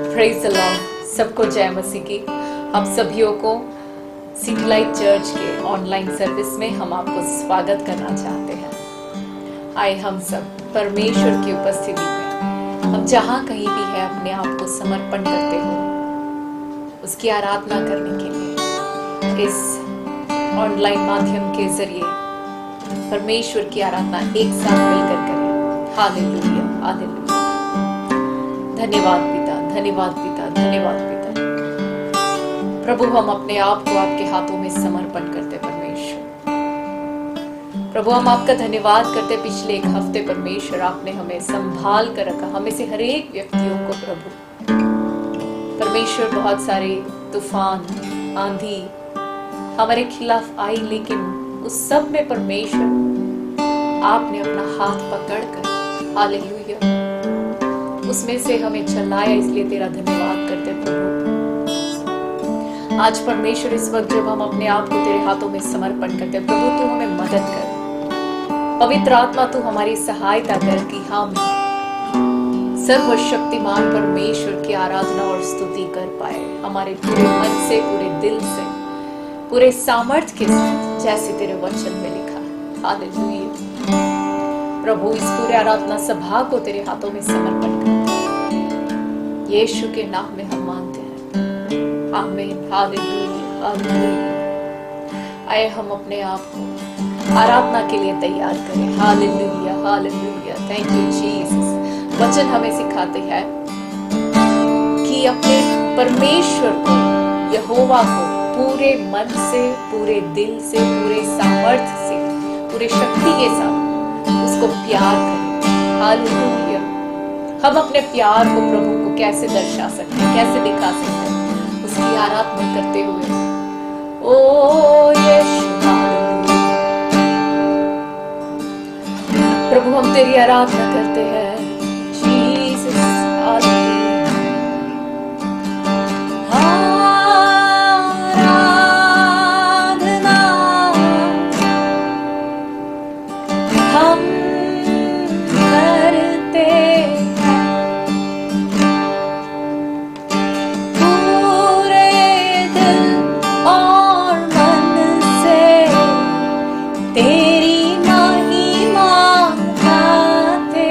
Praise the Lord. सबको जय मसीह की। हम सभियों को सिटी लाइट चर्च के ऑनलाइन सर्विस में हम आपको स्वागत करना चाहते हैं। आए हम सब परमेश्वर की उपस्थिति में हम जहाँ कहीं भी है अपने आप को समर्पण करते हो उसकी आराधना करने के लिए इस ऑनलाइन माध्यम के जरिए परमेश्वर की आराधना एक साथ मिलकर करें। Hallelujah, hallelujah. धन्यवाद पिता, धन्यवाद पिता, धन्यवाद पिता। प्रभु हम अपने आप को आपके हाथों में समर्पण करते परमेश्वर। प्रभु हम आपका धन्यवाद करते पिछले एक हफ्ते परमेश्वर आपने हमें संभाल कर रखा, हमें से हर एक व्यक्तियों को प्रभु परमेश्वर बहुत सारे तूफान आंधी हमारे खिलाफ आई, लेकिन उस सब में परमेश्वर आपने अपना हाथ पकड़कर हालेलुया उसमें से हमें चलाया, इसलिए तेरा धन्यवाद करते प्रभु। आज परमेश्वर इस वक्त जब हम अपने आप को तेरे हाथों में समर्पण करते प्रभु, तू हमें मदद कर, पवित्र आत्मा तू हमारी सहायता कर कि हम सर्वशक्तिमान परमेश्वर की आराधना और स्तुति कर पाए हमारे पूरे मन से, पूरे दिल से, पूरे सामर्थ्य के साथ, जैसे तेरे वचन में लिखा। हालेलुया प्रभु, इस पूरे आराधना सभा को तेरे हाथों में समर्पण करते हैं, यीशु के नाम में हम मांगते हैं, आमीन। Hallelujah, hallelujah. आए हम अपने आप को आराधना के लिए तैयार करें। Hallelujah, hallelujah. Thank you Jesus. वचन हमें सिखाते हैं कि अपने परमेश्वर को, यहोवा को पूरे मन से, पूरे दिल से, पूरे सामर्थ्य से, पूरे शक्ति के साथ उसको प्यार करें। हालेलुया। हम अपने प्यार को प्रभु को कैसे दर्शा सकते हैं, कैसे दिखा सकते हैं? उसकी आराधना करते हुए। ओ यीशु, प्रभु हम तेरी आराधना करते हैं। Jesus, hallelujah. तेरी महिमा गाते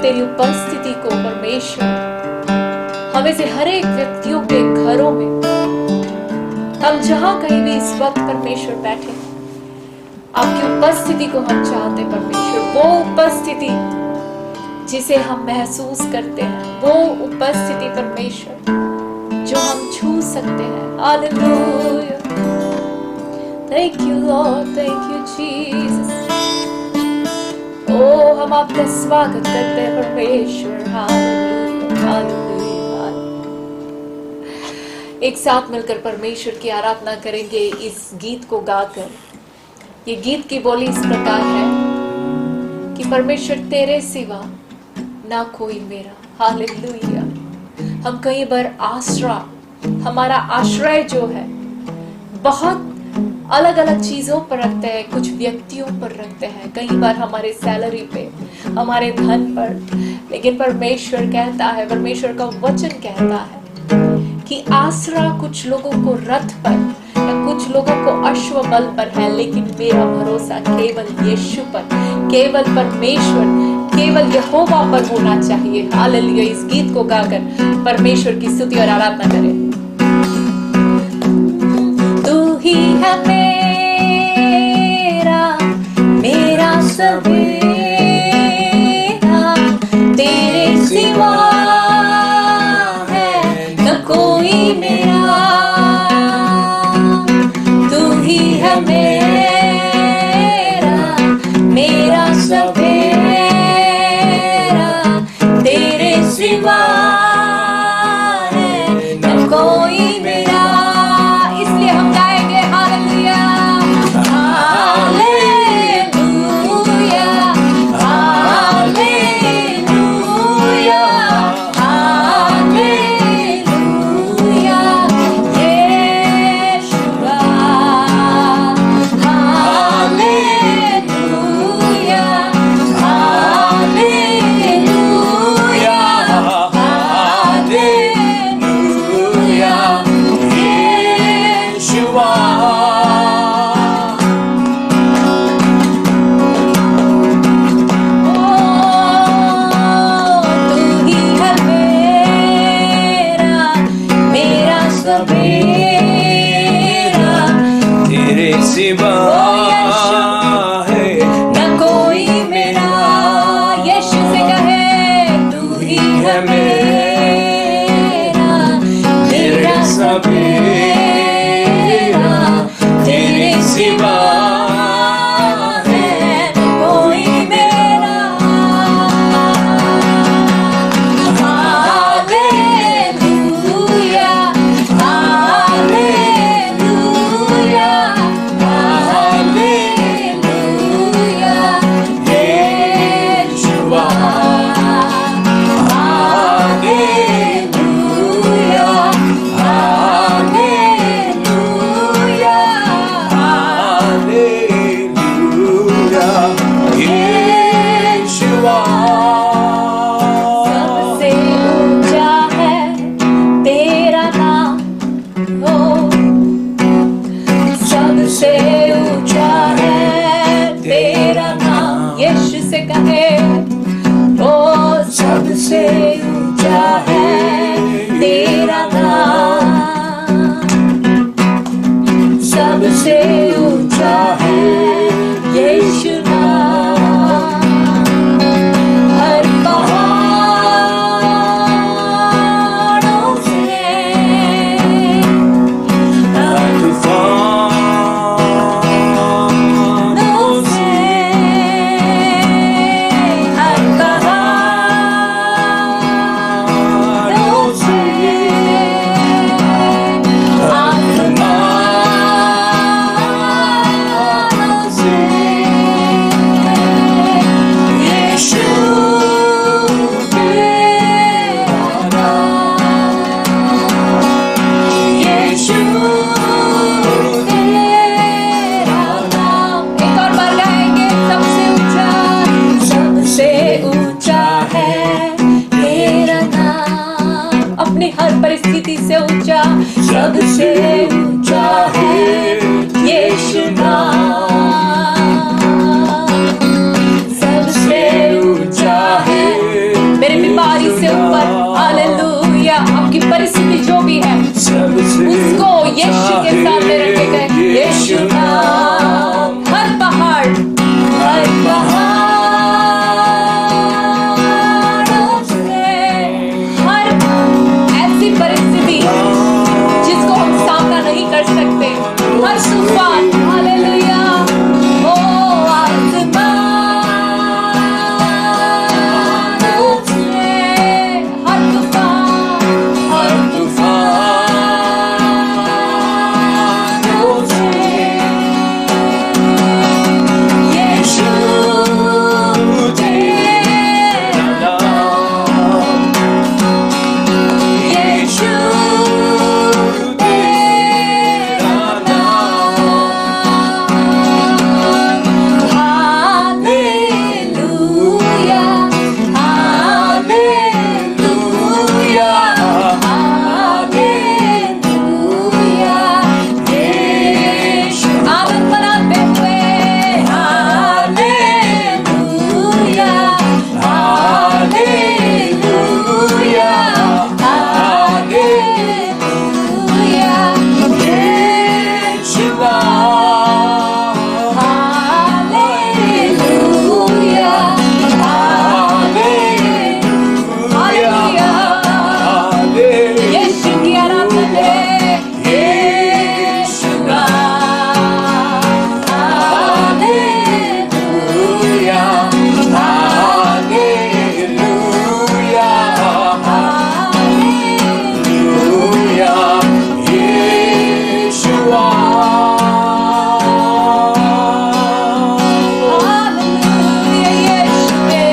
तेरी उपस्थिति को परमेश्वर हमें से हर एक व्यक्तियों के घरों में, हम जहां कहीं भी इस वक्त परमेश्वर बैठे, आपकी उपस्थिति को हम चाहते हैं परमेश्वर। वो उपस्थिति जिसे हम महसूस करते हैं, वो उपस्थिति परमेश्वर जो हम छू सकते हैं। Hallelujah, thank you Lord, thank you Jesus. ओ हम आपका स्वागत करते हैं परमेश्वर। Hallelujah, hallelujah. एक साथ मिलकर परमेश्वर की आराधना करेंगे इस गीत को गाकर। ये गीत की बोली इस प्रकार है कि परमेश्वर तेरे सिवा ना कोई मेरा। हालेलुया। हम कई बार हमारा आश्रय जो है बहुत अलग अलग चीजों पर रखते हैं, कुछ व्यक्तियों पर रखते हैं, कई बार हमारे सैलरी पे, हमारे धन पर। लेकिन परमेश्वर कहता है, परमेश्वर का वचन कहता है कि आसरा कुछ लोगों को रथ पर या कुछ लोगों को अश्व बल पर है, लेकिन मेरा भरोसा केवल यीशु पर, केवल परमेश्वर, केवल यहोवा पर होना चाहिए। हालेलुया। इस गीत को गाकर परमेश्वर की स्तुति और आराधना करें। तू ही है मेरा सवेरा, तेरे सिवा है न कोई मेरा। तू ही है मेरा सवेरा, तेरे सिवा है न कोई मेरा। इसलिए हम गाएंगे hallelujah, hallelujah, hallelujah, hallelujah, Yeshua, hallelujah, hallelujah, hallelujah, Yeshua. तू ही है मेरा सवेरा, तेरे सिवा है न कोई मेरा। यीशु से कहे, तू ही है मेरा सवेरा, तेरे सिवा है कोई मेरा। हालेलुया, हालेलुया, हालेलुया, के हर तूफान, हालेलुया, ओ आसमानों से हर तूफानों से यीशु तेरा नाम, यीशु तेरा नाम, हालेलुया, हालेलुया, हालेलुया, यीशु आनंद मनाते हुए hallelujah, hallelujah, hallelujah, Yeshua, hallelujah, hallelujah, यीशु की आराधना करें, Yeshua, hallelujah, hallelujah, hallelujah, Yeshua. Hallelujah, यीशु के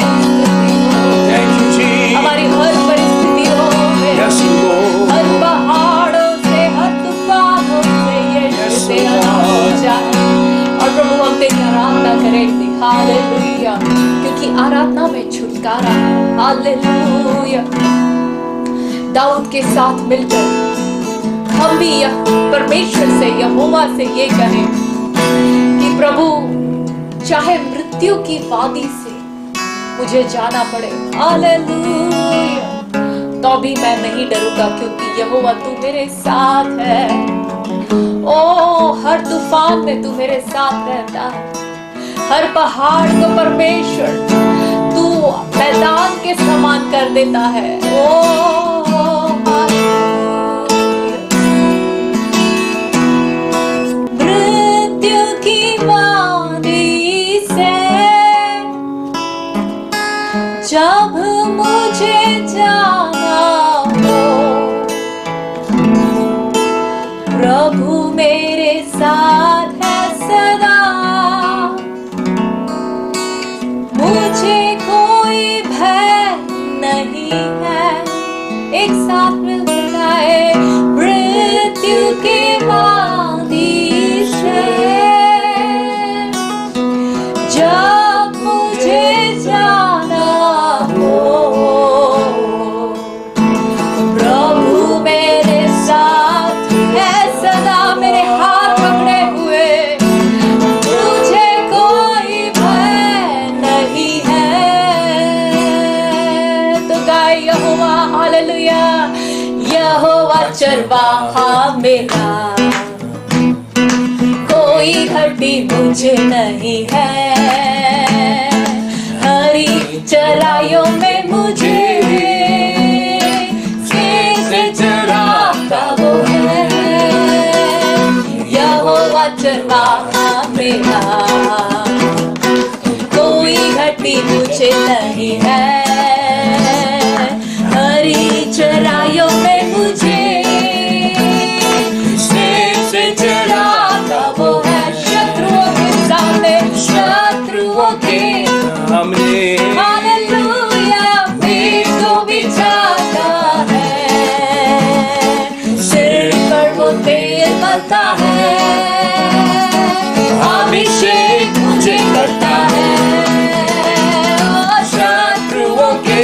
Thank you, Jesus. हमारी हर परिस्थितियों में, Yes, Lord. हर पहाड़ों से, हर तूफानों से यीशु तेरा नाम ऊंचा है। और प्रभु हम तेरी आराधना करेंगे, हालेलुया, क्योंकि आराधना में छुटकारा है, हालेलुया। दाऊद के साथ मिलकर हम भी यह परमेश्वर से, यहोवा से ये कहें कि प्रभु चाहे मृत्यु की वादी से मुझे जाना पड़े, हालेलुया, तो भी मैं नहीं डरूंगा, क्योंकि यहोवा तू मेरे साथ है। ओ हर तूफान में तू मेरे साथ रहता है, हर पहाड़ को परमेश्वर तू मैदान के समान कर देता है। ओ हालेलुया। मृत्यु की वादी से जब मुझे जाना हो, प्रभु मेरे साथ है सदा, मुझे कोई भय नहीं है। एक साथ मिलकर गाए, मृत्यु की वादी से जब मुझे जाना हो, प्रभु मेरे साथ है सदा, मेरे हाथ पकड़े हुए, मुझे कोई भय नहीं है। तो गाए यहोवा, हालेलुया, यहोवा चरवाहा मेरा, कोई घटी मुझे नहीं है। हरी चराइयों में मुझे से चराता वो है, यहोवा चरवाहा मेरा, कोई घटी मुझे नहीं है। हरी चराइयों में मुझे से चराता वो है, शत्रुओं के सामने, शत्रुओं के हमने हालेलुया पीठ को बिछाता है, सिर पर वो तेल मलता है, अभिषेक मुझे करता है। शत्रुओं के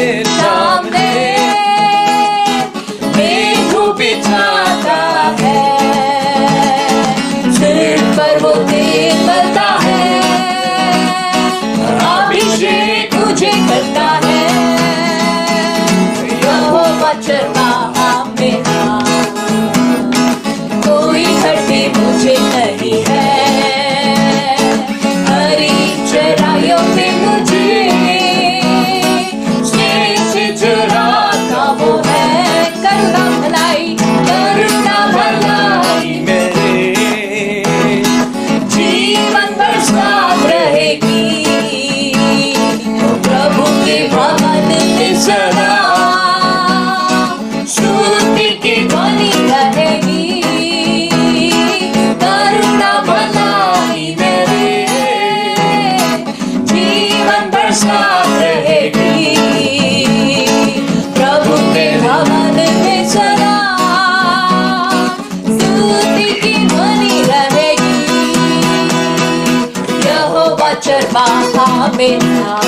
वहाँ मेरा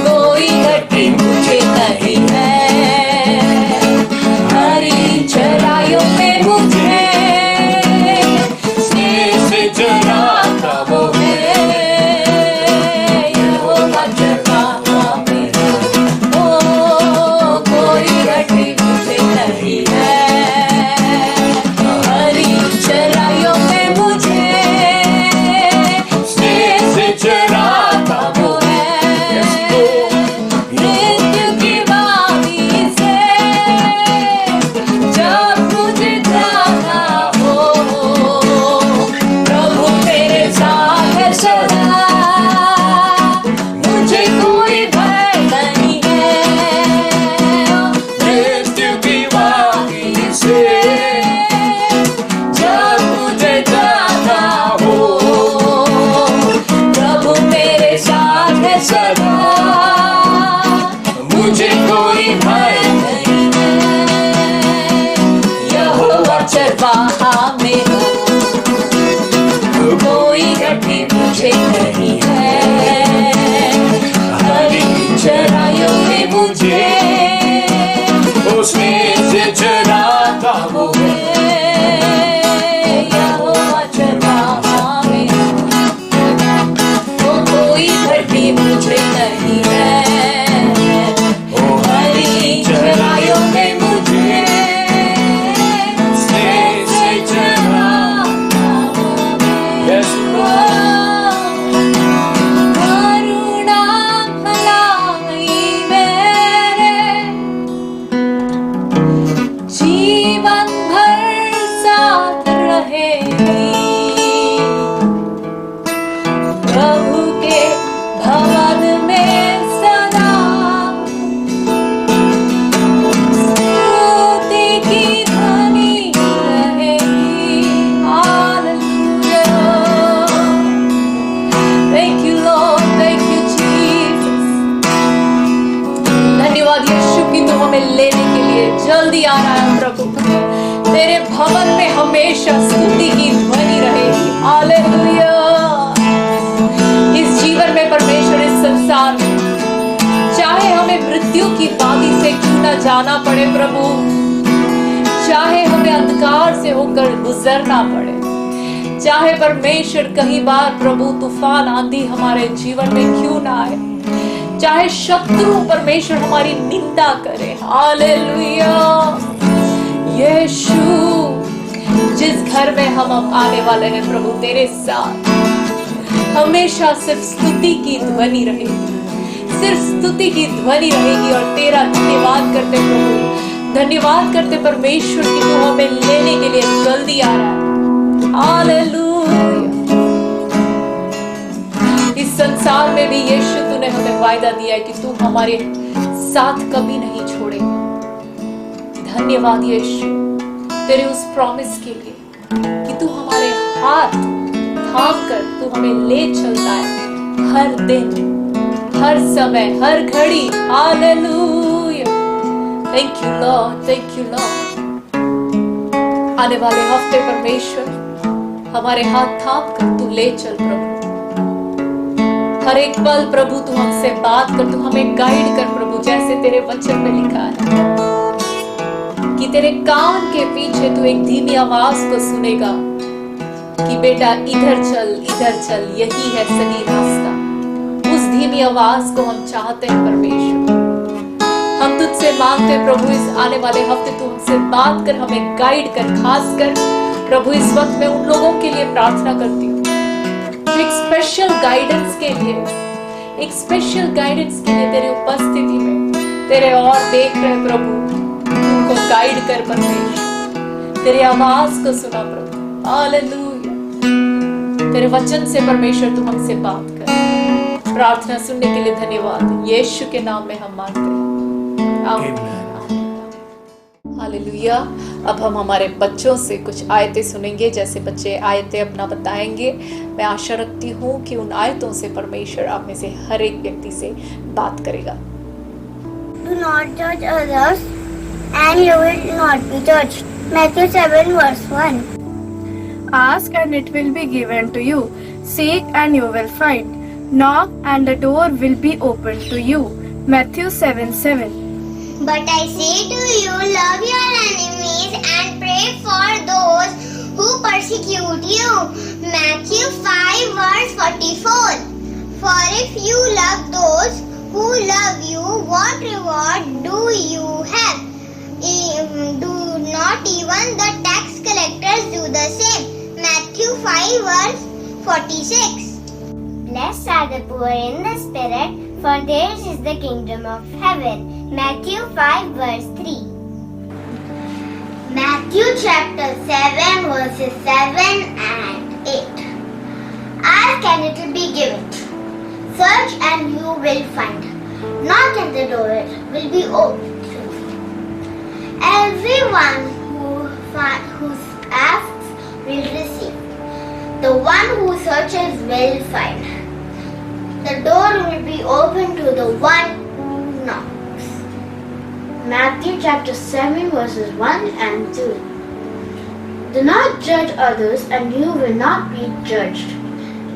कोई घटी मुझे नहीं है, हरी चराइयों में मुझे स्नेह से चराता वो है, यहोवा चरवाहा मेरा, ओ कोई घटी मुझे नहीं है, हरी चराइयों में मुझे स्नेह से चराता वो है, मृत्यु की वादी से जब मुझे जाना हो, प्रभु मेरे साथ है सदा, मुझे कोई भय नहीं है, मृत्यु की वादी से जब मुझे जाना हो, प्रभु मेरे साथ है सदा, मुझे कोई भय नहीं है, यहोवा चरवाहा मेरा, कोई घटी मुझे नहीं है, हरी चराइयों में मुझे उसमें से चराता वो है, यहोवा चरवाहा मेरा, ओ कोई घटी मुझे नहीं है, हरी चराइयों में मुझे स्नेह से चराता Yes, करुणा भलाई मेरे जीवन भर साथ रहेगी, प्रभु के भवन में सदा स्तुति की ध्वनि रहेगी, hallelujah, thank you Lord, thank you Jesus, धन्यवाद यीशु कि तू हमें लेने के लिए जल्दी आ रहा है प्रभु, तेरे भवन में हमेशा स्तुति की ध्वनि रहेगी, हालेलुया, इस जीवन में परमेश्वर, इस संसार में चाहे हमें मृत्यु की वादी से क्यों न जाना पड़े प्रभु, चाहे हमें अंधकार से होकर गुजरना पड़े, चाहे परमेश्वर कहीं बार प्रभु तूफान आंधी हमारे जीवन में क्यों ना आए, चाहे शत्रु परमेश्वर हमारी निंदा करे, हालेलुया, यीशु जिस घर में हम अब आने वाले हैं प्रभु तेरे साथ हमेशा सिर्फ स्तुति की ध्वनि रहेगी, सिर्फ स्तुति की ध्वनि रहेगी, और तेरा धन्यवाद करते प्रभु, धन्यवाद करते परमेश्वर कि तू हमें लेने के लिए जल्दी आ रहा है, हालेलुया, इस संसार में भी यीशु तूने हमें वायदा दिया है कि तू हमारे साथ कभी नहीं छोड़ेगा, धन्यवाद यीशु तेरे उस प्रॉमिस के लिए कि तू हमारे हाथ थाम कर तू हमें ले चलता है हर दिन, हर समय, हर घड़ी, hallelujah, thank you Lord, thank you Lord, आने वाले हफ्ते परमेश्वर हमारे हाथ थाम कर तू ले चल प्रभु, हर एक पल प्रभु तू हमसे बात कर, तू हमें गाइड कर प्रभु, जैसे तेरे वचन में लिखा है कि तेरे कान के पीछे तू एक धीमी आवाज को सुनेगा कि बेटा इधर चल, यही है सही रास्ता, उस धीमी आवाज को हम चाहते हैं परमेश्वर, हम तुझसे मांगते हैं प्रभु इस आने वाले हफ्ते तू हमसे बात कर, हमें गाइड कर, खास कर प्रभु इस वक्त मैं उन लोगों के लिए प्रार्थना करती हूँ एक स्पेशल गाइडेंस के लिए, एक स्पेशल गाइडेंस के लिए तेरे उपस्थिति में तेरे और देख रहे प्रभु, उनको गाइड कर परमेश्वर, तेरी आवाज को सुना प्रभु, हालेलुया, तेरे वचन से परमेश्वर तू हमसे बात कर, प्रार्थना सुनने के लिए धन्यवाद, यीशु के नाम में हम मांगते हैं, आमीन। हालेलुया। अब हम हमारे बच्चों से कुछ आयतें सुनेंगे, जैसे बच्चे आयतें अपना बताएंगे। मैं आशा रखती हूँ कि उन आयतों से परमेश्वर आप में से हर एक व्यक्ति से बात करेगा। Do not judge others and you will not be judged. Matthew 7 verse 1. Ask and it will be given to you. Seek and you will find. Knock and the door will be opened to you. Matthew 7:7. But I say to you, love your enemies and pray for those who persecute you. Matthew 5 verse 44. For if you love those who love you, what reward do you have? Do not even the tax collectors do the same? Matthew 5 verse 46. Blessed are the poor in the spirit, for theirs is the kingdom of heaven. Matthew 5 verse 3. Matthew chapter 7 verses 7 and 8. Ask and it will be given. Search and you will find. Knock and the door will be opened to you. Everyone who asks will receive. The one who searches will find. The door will be open to the one who knocks. Matthew chapter 7 verses 1 and 2. Do not judge others and you will not be judged.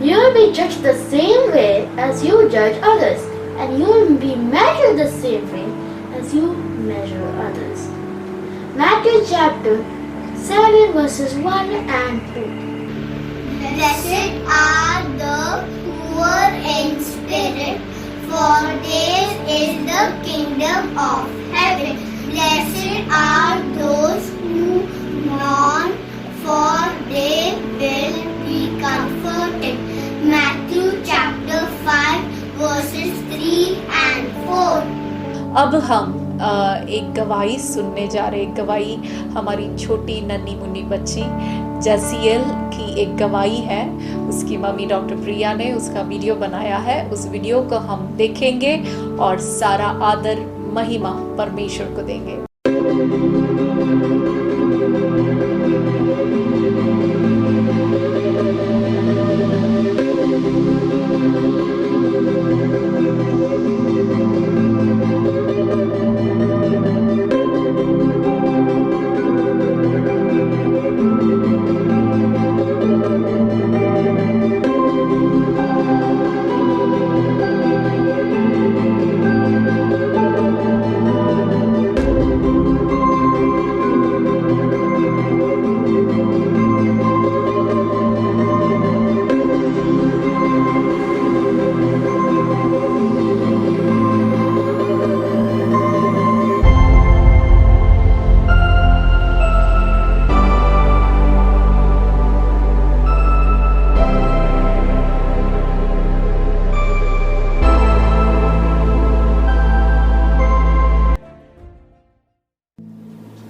You will be judged the same way as you judge others, and you will be measured the same way as you measure others. Matthew chapter 7 verses 1 and 2. Blessed are the poor in spirit, for theirs is the kingdom of heaven. Blessed are those who mourn, for they will be comforted. Matthew chapter 5 verses 3 and 4. अब हम एक गवाही सुनने जा रहे हैं। गवाही हमारी छोटी नन्ही मुन्नी बच्ची जैसियल की एक गवाही है। उसकी मम्मी डॉक्टर प्रिया ने उसका वीडियो बनाया है। उस वीडियो को हम देखेंगे और सारा आदर महिमा परमेश्वर को देंगे।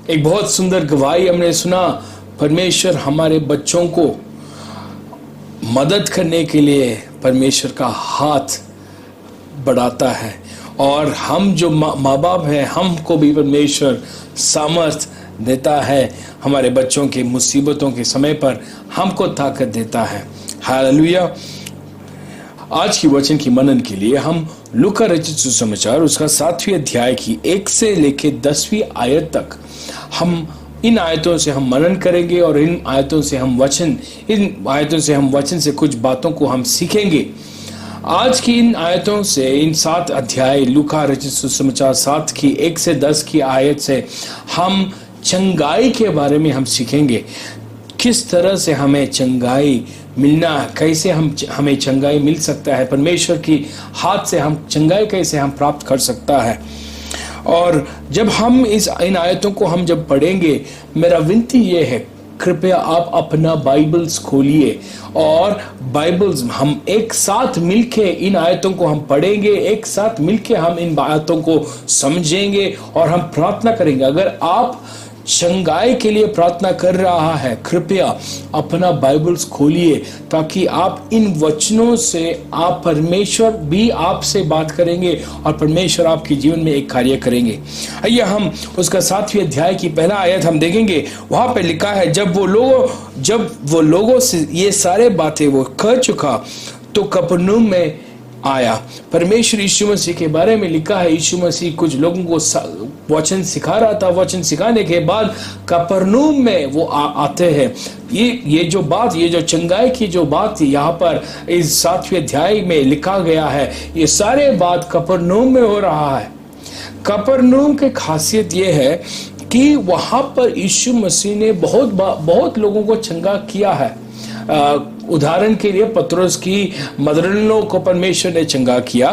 एक बहुत सुंदर गवाही हमने सुना। परमेश्वर हमारे बच्चों को मदद करने के लिए परमेश्वर का हाथ बढ़ाता है, और हम जो माँ बाप हैं हमको भी परमेश्वर सामर्थ देता है। हमारे बच्चों के मुसीबतों के समय पर हमको ताकत देता है। हालेलुया। आज की वचन की मनन के लिए हम लूका रचित सुसमाचार उसका 7वें अध्याय की 1 से लेकर 10वीं आयत तक हम इन आयतों से हम मनन करेंगे, और इन आयतों से हम वचन से कुछ बातों को हम सीखेंगे। आज की इन आयतों से, इन 7 अध्याय लूका रचित सुसमाचार 7 की 1 से 10 की आयत से हम चंगाई के बारे में हम सीखेंगे। किस तरह से हमें चंगाई मिलना, कैसे हमें चंगाई मिल सकता है, परमेश्वर की हाथ से हम चंगाई कैसे हम प्राप्त कर सकता है। और जब हम इन आयतों को हम जब पढ़ेंगे, मेरा विनती ये है, कृपया आप अपना बाइबल्स खोलिए और बाइबल्स हम एक साथ मिलके इन आयतों को हम पढ़ेंगे, एक साथ मिलके हम इन आयतों को समझेंगे और हम प्रार्थना करेंगे। अगर आप चंगाई के लिए प्रार्थना कर रहा है, कृपया अपना बाइबल्स खोलिए ताकि आप इन वचनों से आप परमेश्वर भी आपसे बात करेंगे और परमेश्वर आपके जीवन में एक कार्य करेंगे। आइए हम उसका 7वें अध्याय की पहला आयत हम देखेंगे। वहां पे लिखा है, जब वो लोगों से ये सारे बातें वो कह चुका तो कफरनहूम में आया। परमेश्वर यीशु मसीह के बारे में लिखा है, यीशु मसीह कुछ लोगों को वचन सिखा रहा था। वचन सिखाने के बाद कफरनहूम में वो आते हैं। ये जो चंगाई की जो बात यहाँ पर इस 7वें अध्याय में लिखा गया है, ये सारे बात कफरनहूम में हो रहा है। कफरनहूम की खासियत ये है कि वहां पर यीशु मसीह ने बहुत लोगों को चंगा किया है। उदाहरण के लिए पतरस की मदरनों को परमेश्वर ने चंगा किया।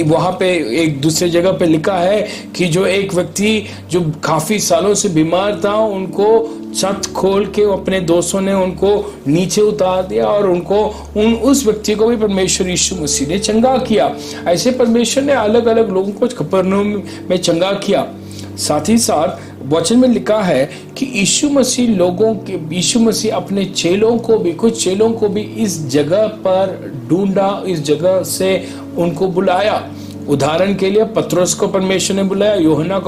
वहां पे एक दूसरे जगह पे लिखा है कि जो एक व्यक्ति जो काफी सालों से बीमार था, उनको छत खोल के अपने दोस्तों ने उनको नीचे उतार दिया और उस व्यक्ति को भी परमेश्वर यीशु मसीह ने चंगा किया। ऐसे परमेश्वर ने अलग अलग लोगों को कफरनहूम में चंगा किया। साथ ही साथ वचन में लिखा है कि यीशु मसीह अपने कुछ चेलों को भी इस जगह पर ढूंढा, इस जगह से उनको बुलाया। उदाहरण के लिए पतरस को परमेश्वर ने बुलाया, यूहन्ना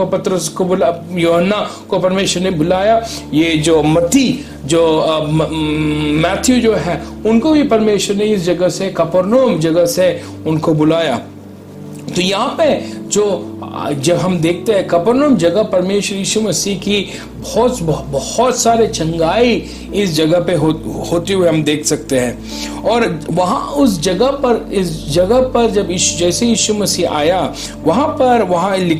को परमेश्वर ने बुलाया। ये जो मैथ्यू जो है, उनको भी परमेश्वर ने इस जगह से, कफरनहूम जगह से उनको बुलाया। तो यहाँ पे जब हम देखते हैं कफरनहूम जगह परमेश्वर यीशु मसीह की बहुत सारे चंगाई इस जगह पे होते हुए हम देख सकते हैं। और वहाँ इस जगह पर जब जैसे यीशु मसीह आया, वहाँ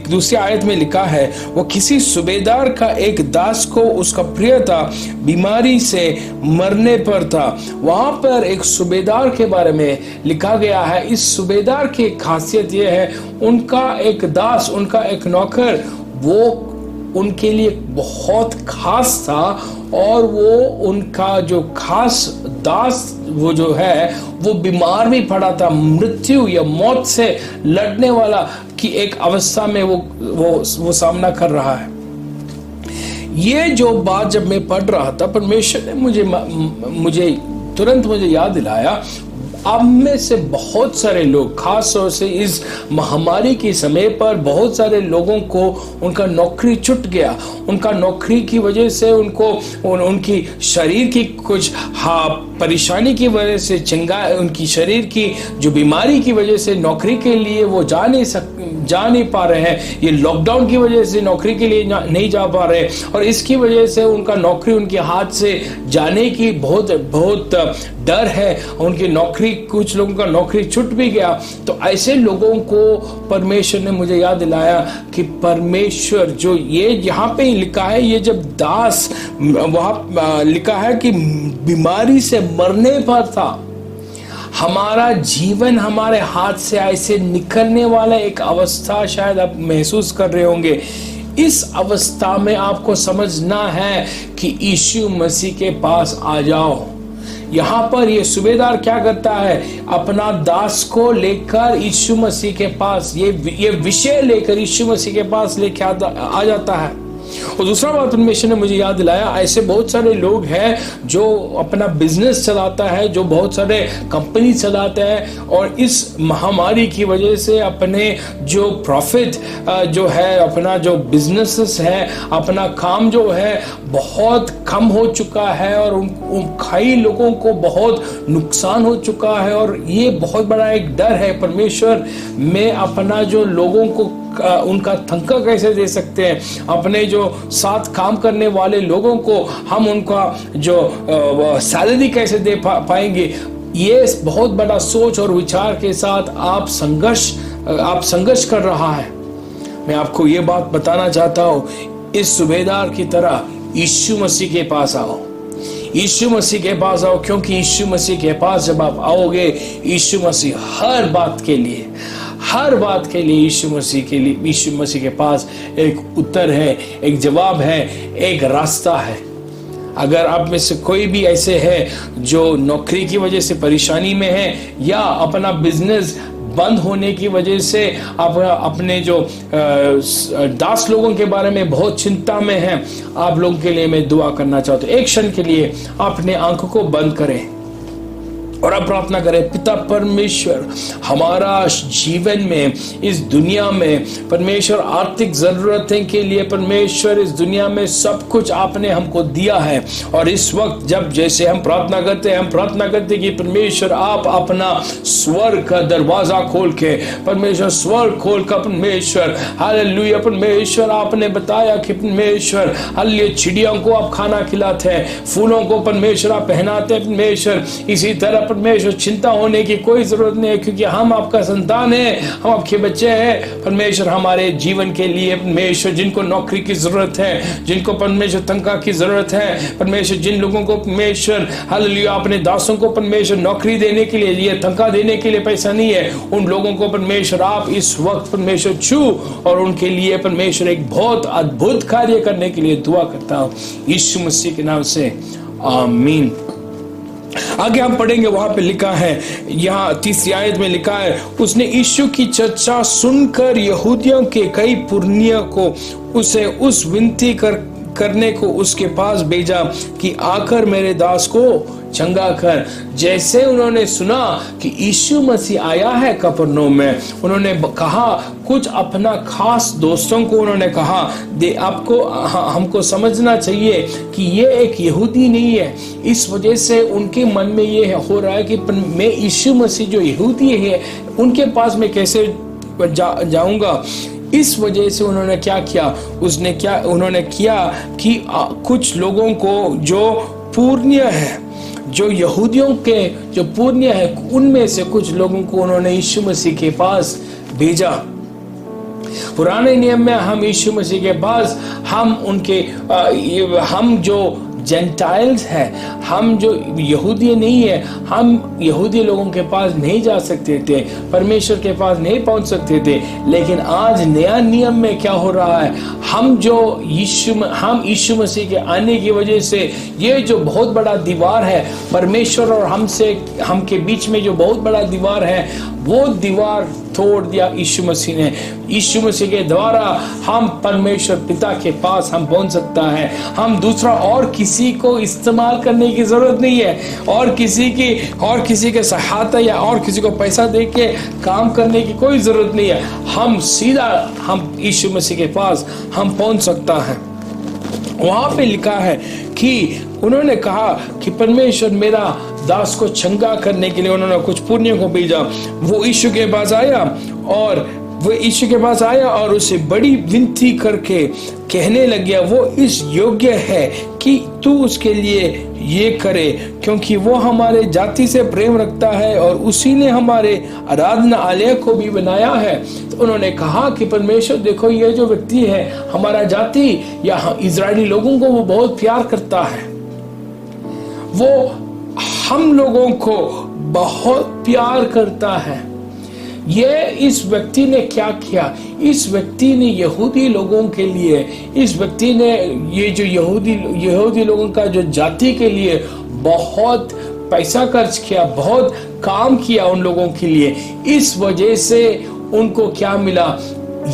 दूसरी आयत में लिखा है, वो किसी सूबेदार का एक दास को उसका प्रिय था, बीमारी से मरने पर था। वहाँ पर एक सूबेदार के बारे में लिखा गया है। इस सूबेदार की खासियत ये है, उनका एक दास, उनका एक नौकर, वो उनके लिए बहुत खास था। और वो उनका जो खास दास वो जो है, वो बीमार भी पड़ा था, मृत्यु या मौत से लड़ने वाला की एक अवस्था में वो सामना कर रहा है। ये जो बात जब मैं पढ़ रहा था, परमेश्वर ने मुझे तुरंत याद दिलाया, अब में से बहुत सारे लोग, खास तौर से इस महामारी के समय पर बहुत सारे लोगों को उनका नौकरी छूट गया। उनका नौकरी की वजह से उनकी शरीर की कुछ परेशानी की वजह से, उनकी शरीर की जो बीमारी की वजह से नौकरी के लिए वो जा नहीं पा रहे हैं। ये लॉकडाउन की वजह से नौकरी के लिए नहीं जा पा रहे, और इसकी वजह से उनका नौकरी उनके हाथ से जाने की बहुत डर है। उनकी नौकरी, कुछ लोगों का नौकरी छूट भी गया। तो ऐसे लोगों को परमेश्वर ने मुझे याद दिलाया कि परमेश्वर जो ये यहाँ पे लिखा है, ये जब दास वहाँ लिखा है कि बीमारी से मरने पर था, हमारा जीवन हमारे हाथ से ऐसे निकलने वाला एक अवस्था शायद आप महसूस कर रहे होंगे। इस अवस्था में आपको समझना है कि यीशु मसीह के पास आ जाओ। यहाँ पर ये सूबेदार क्या करता है, अपना दास को लेकर यीशु मसीह के पास, ये विषय लेकर यीशु मसीह के पास लेके आ जाता है। और दूसरा बात परमेश्वर ने मुझे याद दिलाया, ऐसे बहुत सारे लोग हैं जो अपना बिजनेस चलाता है, जो बहुत सारे कंपनी चलाते हैं, और इस महामारी की वजह से अपने जो प्रॉफिट जो है, अपना जो बिजनेस है, अपना काम जो है बहुत कम हो चुका है, और कई लोगों को बहुत नुकसान हो चुका है। और ये बहुत बड़ा एक डर है, परमेश्वर में अपना जो लोगों को उनका तनख्वाह कैसे दे सकते हैं, अपने जो साथ काम करने वाले लोगों को हम उनका जो सैलरी कैसे दे पाएंगे। ये बहुत बड़ा सोच और विचार के साथ आप संघर्ष कर रहा है। मैं आपको ये बात बताना चाहता हूँ, इस सूबेदार की तरह यीशु मसीह के पास आओ। यीशु मसीह के पास आओ, क्योंकि यीशु मसीह के पास जब आप आओगे, यीशु मसीह हर बात के लिए यीशु मसीह के पास एक उत्तर है, एक जवाब है, एक रास्ता है। अगर आप में से कोई भी ऐसे है जो नौकरी की वजह से परेशानी में है, या अपना बिजनेस बंद होने की वजह से अपने जो दास लोगों के बारे में बहुत चिंता में हैं, आप लोगों के लिए मैं दुआ करना चाहता हूँ। एक क्षण के लिए अपने आंखों को बंद करें। और अब प्रार्थना करें, पिता परमेश्वर, हमारा जीवन में इस दुनिया में परमेश्वर आर्थिक जरूरतें के लिए परमेश्वर इस दुनिया में सब कुछ आपने हमको दिया है। और इस वक्त जब जैसे हम प्रार्थना करते हैं, हम प्रार्थना करते हैं कि परमेश्वर आप अपना स्वर्ग का दरवाजा खोल के, परमेश्वर स्वर्ग खोल कर परमेश्वर हालेलुया परमेश्वर आपने बताया कि परमेश्वर हालेलुया चिड़ियों को आप खाना खिलाते हैं, फूलों को परमेश्वर आप पहनाते हैं परमेश्वर। इसी तरह परमेश्वर चिंता होने की कोई जरूरत नहीं है, क्योंकि हम आपका संतान है, हम आपके बच्चे हैं। परमेश्वर हमारे जीवन के लिए परमेश्वर जिनको नौकरी की जरूरत है, जिनको परमेश्वर तनख्वाह की जरूरत है, परमेश्वर जिन लोगों को परमेश्वर हालेलुया अपने दासों को परमेश्वर नौकरी देने के लिए तनख्वाह देने के लिए पैसा नहीं है, उन लोगों को परमेश्वर आप इस वक्त परमेश्वर छू और उनके लिए परमेश्वर एक बहुत अद्भुत कार्य करने के लिए दुआ करता हूं यीशु मसीह के नाम से, आमीन। आगे हम पढ़ेंगे, वहां पे लिखा है, यहाँ 30वीं आयत में लिखा है, उसने यीशु की चर्चा सुनकर यहूदियों के कई पुरनियों को उसे उस विनती करने को उसके पास भेजा कि आकर मेरे दास को चंगा कर। जैसे उन्होंने सुना कि यीशु मसीह आया है कफरनहूम में, उन्होंने कहा, कुछ अपना खास दोस्तों को उन्होंने कहा, आपको हमको समझना चाहिए कि ये एक यहूदी नहीं है। इस वजह से उनके मन में ये हो रहा है कि मैं यीशु मसीह जो यहूदी है उनके पास मैं कैसे जाऊंगा। इस वजह से उन्होंने क्या किया, उन्होंने किया कि कुछ लोगों को जो पुरनिय है, जो यहूदियों के जो पुरनिय है, उनमें से कुछ लोगों को उन्होंने यीशु मसीह के पास भेजा। पुराने नियम में हम यीशु मसीह के पास हम जो जेंटाइल्स हैं, हम जो यहूदी नहीं है, हम यहूदी लोगों के पास नहीं जा सकते थे, परमेश्वर के पास नहीं पहुंच सकते थे। लेकिन आज नया नियम में क्या हो रहा है, हम यीशु मसीह के आने की वजह से ये जो बहुत बड़ा दीवार है परमेश्वर और हमके बीच में जो बहुत बड़ा दीवार है, वो दीवार तोड़ दिया यीशु मसीह ने। यीशु मसीह के द्वारा हम परमेश्वर पिता के पास हम पहुंच सकता है। हम दूसरा और किसी को इस्तेमाल करने की जरूरत नहीं है, और किसी के सहायता या और किसी को पैसा दे के काम करने की कोई जरूरत नहीं है। हम सीधा यीशु मसीह के पास हम पहुंच सकता है। वहां पे लिखा है कि उन्होंने कहा कि परमेश्वर मेरा दास को चंगा करने के लिए उन्होंने कुछ पुरनियों को भेजा। वो यीशु के पास आया और उसे बड़ी विनती करके कहने लग गया, वो इस योग्य है कि तू उसके लिए ये करे, क्योंकि वो हमारे जाति से प्रेम रखता है और उसी ने हमारे आराधनालय को भी बनाया है। तो उन्होंने कहा कि परमेश्वर देखो, ये जो व्यक्ति है हमारा जाति या इजरायली लोगों को वो बहुत प्यार करता है, वो हम लोगों को बहुत प्यार करता है। ये इस व्यक्ति ने क्या किया, इस व्यक्ति ने यहूदी लोगों के लिए, इस व्यक्ति ने ये जो यहूदी लोगों का जो जाति के लिए बहुत पैसा खर्च किया, बहुत काम किया उन लोगों के लिए। इस वजह से उनको क्या मिला,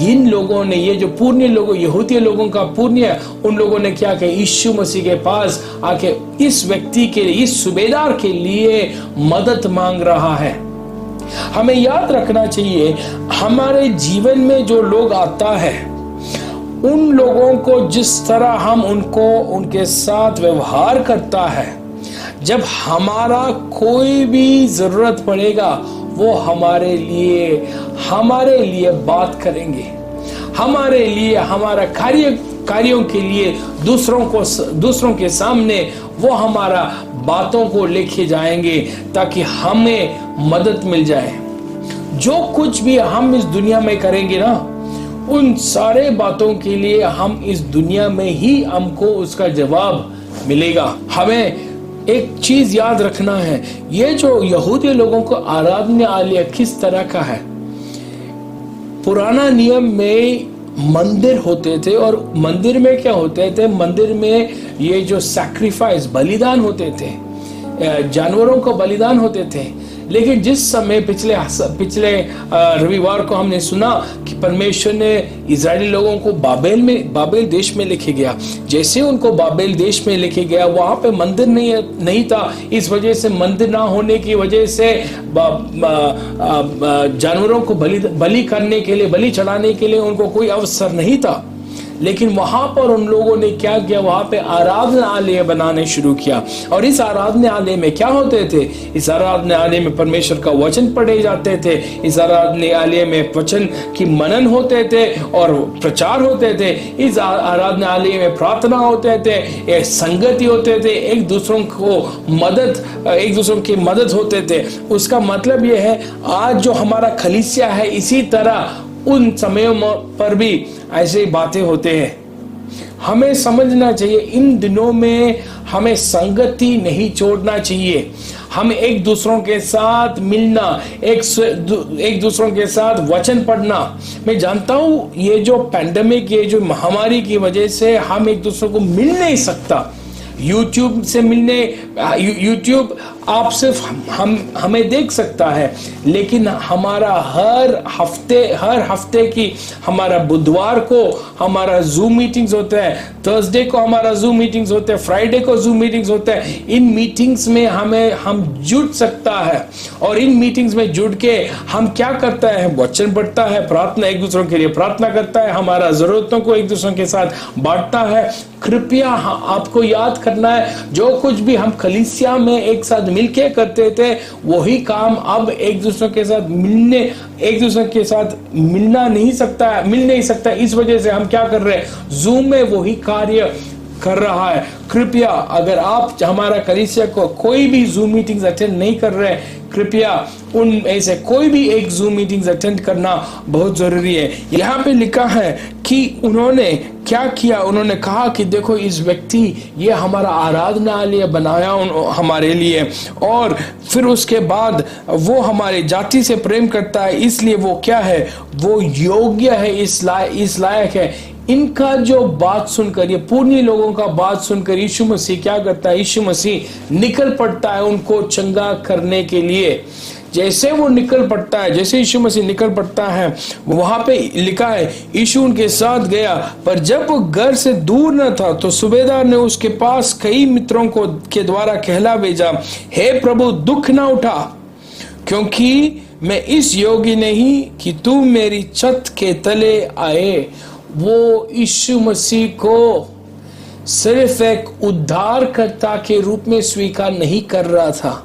इन लोगों ने, ये जो पुण्य लोगों, यहूदी लोगों का पुण्य, उन लोगों ने क्या किया, यीशु मसीह के पास आके इस व्यक्ति के लिए, इस सूबेदार के लिए मदद मांग रहा है। हमें याद रखना चाहिए, हमारे जीवन में जो लोग आता है, उन लोगों को जिस तरह हम उनके साथ व्यवहार करता है, जब हमारा कोई भी जरूरत पड़ेगा वो हमारे लिए बात करेंगे, हमारे लिए, हमारा कार्यों के लिए दूसरों के सामने वो हमारा बातों को लेके जाएंगे ताकि हमें मदद मिल जाए। जो कुछ भी हम इस दुनिया में करेंगे ना, उन सारे बातों के लिए हम इस दुनिया में ही हमको उसका जवाब मिलेगा। हमें एक चीज याद रखना है, ये जो यहूदी लोगों को आराधनालय किस तरह का है, पुराना नियम में मंदिर होते थे, और मंदिर में क्या होते थे, मंदिर में ये जो सैक्रिफाइस, बलिदान होते थे, जानवरों को बलिदान होते थे। लेकिन जिस समय पिछले रविवार को हमने सुना कि परमेश्वर ने इजरायली लोगों को बाबेल देश में लेके गया। जैसे उनको बाबेल देश में लेके गया, वहां पे मंदिर नहीं था। इस वजह से मंदिर ना होने की वजह से जानवरों को बलि करने के लिए, बलि चढ़ाने के लिए उनको कोई अवसर नहीं था। लेकिन वहां पर उन लोगों ने क्या किया, वहां पे आराधनालय बनाने शुरू किया। और इस आराधनालय में क्या होते थे, इस आराधनालय में परमेश्वर का वचन पढ़े जाते थे, इस आराधनालय में वचन की मनन होते थे और प्रचार होते थे, इस आराधनालय में प्रार्थना होते थे, एक संगति होते थे, एक दूसरों की मदद होते थे। उसका मतलब यह है, आज जो हमारा कलीसिया है, इसी तरह उन समयों पर भी ऐसे बातें होते हैं। हमें समझना चाहिए, इन दिनों में हमें संगति नहीं छोड़ना चाहिए। हम एक दूसरों के साथ मिलना, एक दूसरों के साथ वचन पढ़ना। मैं जानता हूं ये जो पैंडेमिक, ये जो महामारी की वजह से हम एक दूसरे को मिल नहीं सकता। यूट्यूब से मिलने, यूट्यूब आप सिर्फ हमें देख सकता है, लेकिन हमारा हर हफ्ते की हमारा बुधवार को हमारा जूम मीटिंग्स होते हैं, थर्सडे को हमारा जूम मीटिंग्स होते हैं, फ्राइडे को जूम मीटिंग्स होते हैं। इन मीटिंग्स में हम जुड़ सकता है, और इन मीटिंग्स में जुड़ के हम क्या करता है, वचन पढ़ता है, प्रार्थना, एक दूसरों के लिए प्रार्थना करता है, हमारा जरूरतों को एक दूसरों के साथ बांटता है। कृपया आपको याद करना है, जो कुछ भी हम कलीसिया में एक साथ मिलके करते थे, वही काम अब एक दूसरे के साथ एक दूसरे के साथ मिल नहीं सकता। इस वजह से हम क्या कर रहे हैं, जूम में वही कार्य कर रहा है। कृपया अगर आप हमारा कलीसिया को कोई भी जूम मीटिंग्स अटेंड नहीं कर रहे, कृपया उनमें से कोई भी एक जूम मीटिंग्स अटेंड करना बहुत जरूरी है। यहाँ पे लिखा है कि उन्होंने क्या किया, उन्होंने कहा कि देखो इस व्यक्ति, ये हमारा आराधनालय बनाया हमारे लिए, और फिर उसके बाद वो हमारे जाति से प्रेम करता है, इसलिए वो क्या है, वो योग्य है, इस लायक है। इनका जो बात सुनकर, ये पुण्य लोगों का बात सुनकर यीशु मसीह क्या करता है, यीशु मसीह निकल पड़ता है उनको चंगा करने के लिए। जैसे वो निकल पड़ता है, जैसे यीशु मसीह निकल पड़ता है, वहां पे लिखा है यीशु उनके साथ गया, पर जब वो घर से दूर न था तो सूबेदार ने उसके पास कई मित्रों को के द्वारा कहला भेजा, हे प्रभु दुख न उठा, क्योंकि मैं इस योग्य नहीं कि तू मेरी छत के तले आए। वो यीशु मसीह को सिर्फ एक उद्धारकर्ता के रूप में स्वीकार नहीं कर रहा था।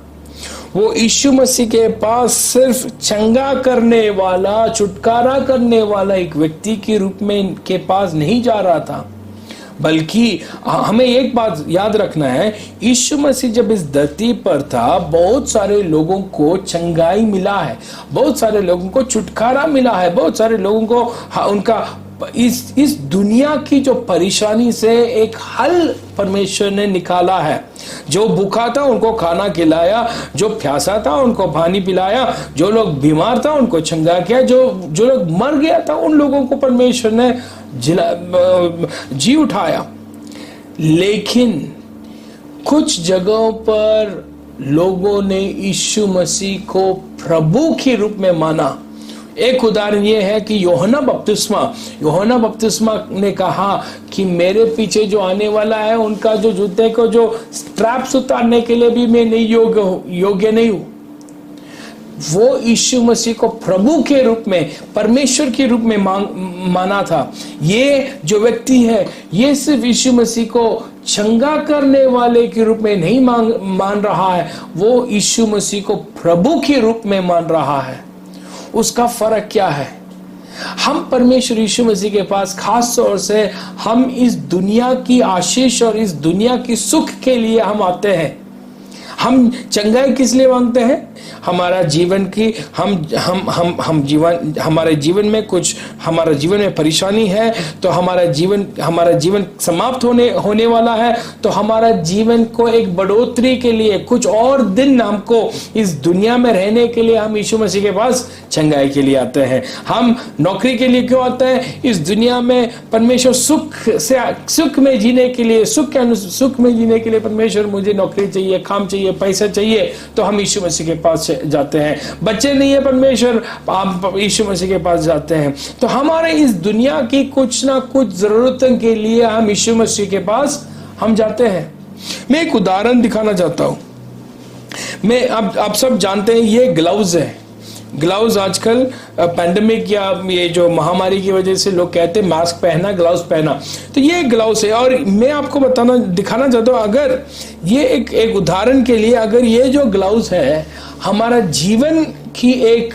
वो यीशु मसीह के पास सिर्फ चंगा करने वाला, छुटकारा करने वाला एक व्यक्ति के रूप में के पास नहीं जा रहा था, बल्कि हमें एक बात याद रखना है, यीशु मसीह जब इस धरती पर था, बहुत सारे लोगों को चंगाई मिला है, बहुत सारे लोगों को छुटकारा मिला है, बहुत सारे लोगों को उनका इस दुनिया की जो परेशानी से एक हल परमेश्वर ने निकाला है। जो भूखा था उनको खाना खिलाया, जो प्यासा था उनको पानी पिलाया, जो लोग बीमार था उनको चंगा किया, जो लोग मर गया था उन लोगों को परमेश्वर ने जी उठाया। लेकिन कुछ जगहों पर लोगों ने यीशु मसीह को प्रभु के रूप में माना। एक उदाहरण ये है कि यूहन्ना बपतिस्मा ने कहा कि मेरे पीछे जो आने वाला है, उनका जो जूते को जो स्ट्रैप्स उतारने के लिए भी मैं नहीं योग्य नहीं हूं। वो यीशु मसीह को प्रभु के रूप में, परमेश्वर के रूप में माना था। ये जो व्यक्ति है, ये सिर्फ यीशु मसीह को चंगा करने वाले के रूप में नहीं मान रहा है, वो यीशु मसीह को प्रभु के रूप में मान रहा है। उसका फर्क क्या है? हम परमेश्वर यीशु मसीह के पास खास तौर से हम इस दुनिया की आशीष और इस दुनिया की सुख के लिए हम आते हैं। हम चंगाई किस लिए मांगते हैं? हमारा जीवन की हमारे जीवन में कुछ, हमारा जीवन में परेशानी है, तो हमारा जीवन समाप्त होने वाला है, तो हमारा जीवन को एक बढ़ोतरी के लिए, कुछ और दिन हमको इस दुनिया में रहने के लिए हम यीशु मसीह के पास चंगाई के लिए आते हैं। हम नौकरी के लिए क्यों आते हैं? इस दुनिया में परमेश्वर सुख में जीने के लिए, सुख में जीने के लिए परमेश्वर, मुझे नौकरी चाहिए, काम चाहिए, पैसा चाहिए, तो हम यीशु मसीह के पास पास जाते हैं, बच्चे नहीं है परमेश्वर आप यीशु मसीह के पास जाते हैं। तो हमारे इस दुनिया की कुछ ना कुछ जरूरतों के लिए हम यीशु मसीह के पास हम जाते हैं। मैं एक उदाहरण दिखाना चाहता हूं। मैं अब आप सब जानते हैं ये ग्लव्स है। ग्लव्स आजकल पैंडेमिक या ये जो महामारी की वजह से लोग कहते हैं मास्क पहना, ग्लव्स पहना, तो ये ग्लव्स है। और मैं आपको दिखाना चाहता हूँ, अगर ये एक उदाहरण के लिए, अगर ये जो ग्लव्स है हमारा जीवन की एक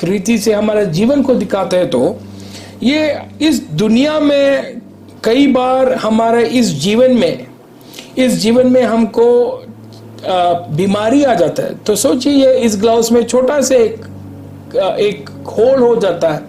रीति से हमारा जीवन को दिखाते हैं, तो ये इस दुनिया में कई बार हमारे इस जीवन में हमको बीमारी आ जाता है। तो सोचिए इस ग्लव्स में छोटा से एक होल हो जाता है,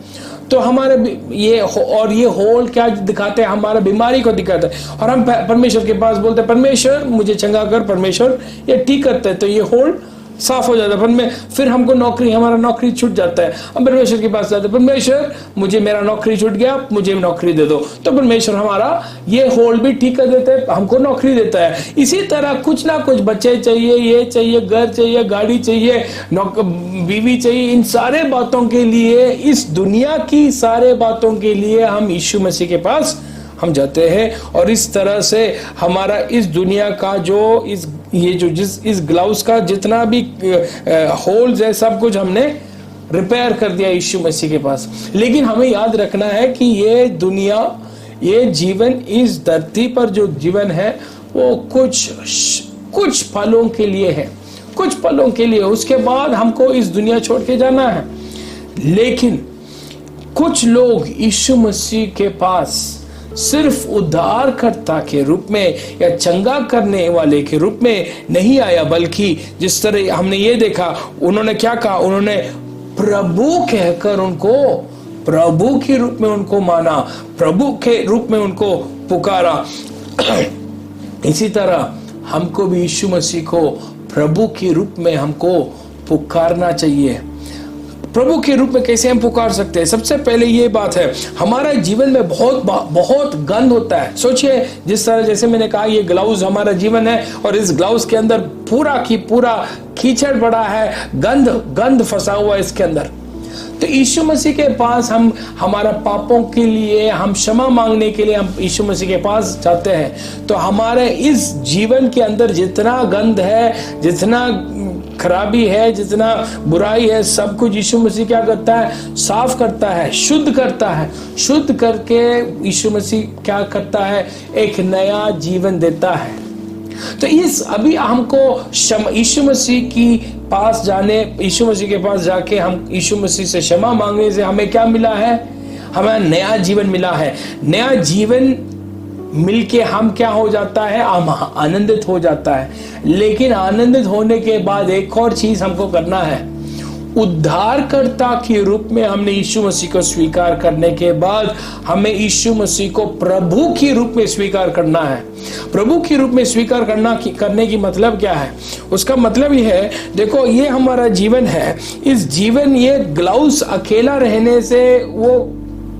तो हमारे ये होल क्या दिखाते हैं, हमारा बीमारी को दिखाता है। और हम परमेश्वर के पास बोलते हैं परमेश्वर मुझे चंगा कर, परमेश्वर ये ठीक करते हैं, तो ये होल साफ हो जाता है। फिर हमको हमारा नौकरी छूट जाता है, हम परमेश्वर के पास जाते हैं, परमेश्वर मुझे मेरा नौकरी छूट गया, मुझे नौकरी दे दो, तो परमेश्वर हमारा ये होल भी ठीक कर देता है, हमको नौकरी देता है। इसी तरह कुछ ना कुछ बच्चे चाहिए, ये चाहिए, घर चाहिए, गाड़ी चाहिए, बीवी चाहिए, इन सारे बातों के लिए, इस दुनिया की सारे बातों के लिए हम यीशु मसीह के पास हम जाते हैं। और इस तरह से हमारा इस दुनिया का जो इस ग्लव्स का जितना भी होल्स है सब कुछ हमने रिपेयर कर दिया यीशु मसीह के पास। लेकिन हमें याद रखना है कि ये दुनिया, ये जीवन, इस धरती पर जो जीवन है वो कुछ पलों के लिए है, कुछ पलों के लिए, उसके बाद हमको इस दुनिया छोड़ के जाना है। लेकिन कुछ लोग यीशु मसीह के पास सिर्फ उद्धारकर्ता के रूप में या चंगा करने वाले के रूप में नहीं आया, बल्कि जिस तरह हमने ये देखा, उन्होंने क्या कहा, उन्होंने प्रभु कहकर उनको प्रभु के रूप में उनको माना, प्रभु के रूप में उनको पुकारा। इसी तरह हमको भी यीशु मसीह को प्रभु के रूप में हमको पुकारना चाहिए। प्रभु के रूप में कैसे हम पुकार सकते हैं? सबसे पहले ये बात है, हमारा जीवन में बहुत गंध होता है। सोचिए जिस तरह, जैसे मैंने कहा, ये ग्लव्स हमारा जीवन है और इस ग्लव्स के अंदर पूरा कीचड़ पड़ा है, गंध फंसा हुआ है इसके अंदर। तो यीशु मसीह के पास हम हमारा पापों के लिए हम क्षमा मांगने के लिए हम यीशु मसीह के पास जाते हैं। तो हमारे इस जीवन के अंदर जितना गंध है, जितना खराबी है, जितना बुराई है, सब कुछ यीशु मसीह क्या करता है? साफ करता है, शुद्ध करता है। शुद्ध करके यीशु मसीह क्या करता है? एक नया जीवन देता है। तो अभी हमको यीशु मसीह की पास जाने, यीशु मसीह के पास जाके हम यीशु मसीह से क्षमा मांगने से हमें क्या मिला है? हमें नया जीवन मिला है। नया जीवन मिलके हम क्या हो जाता है? हम आनंदित हो जाता है। लेकिन आनंदित होने के बाद एक और चीज हमको करना है। उद्धारकर्ता के रूप में हमने यीशु मसीह को स्वीकार करने के बाद हमें यीशु मसीह को प्रभु के रूप में स्वीकार करना है। प्रभु के रूप में स्वीकार करने की मतलब क्या है? उसका मतलब यह है, देखो ये हमारा जीवन है, इस जीवन, ये ग्लव्स अकेला रहने से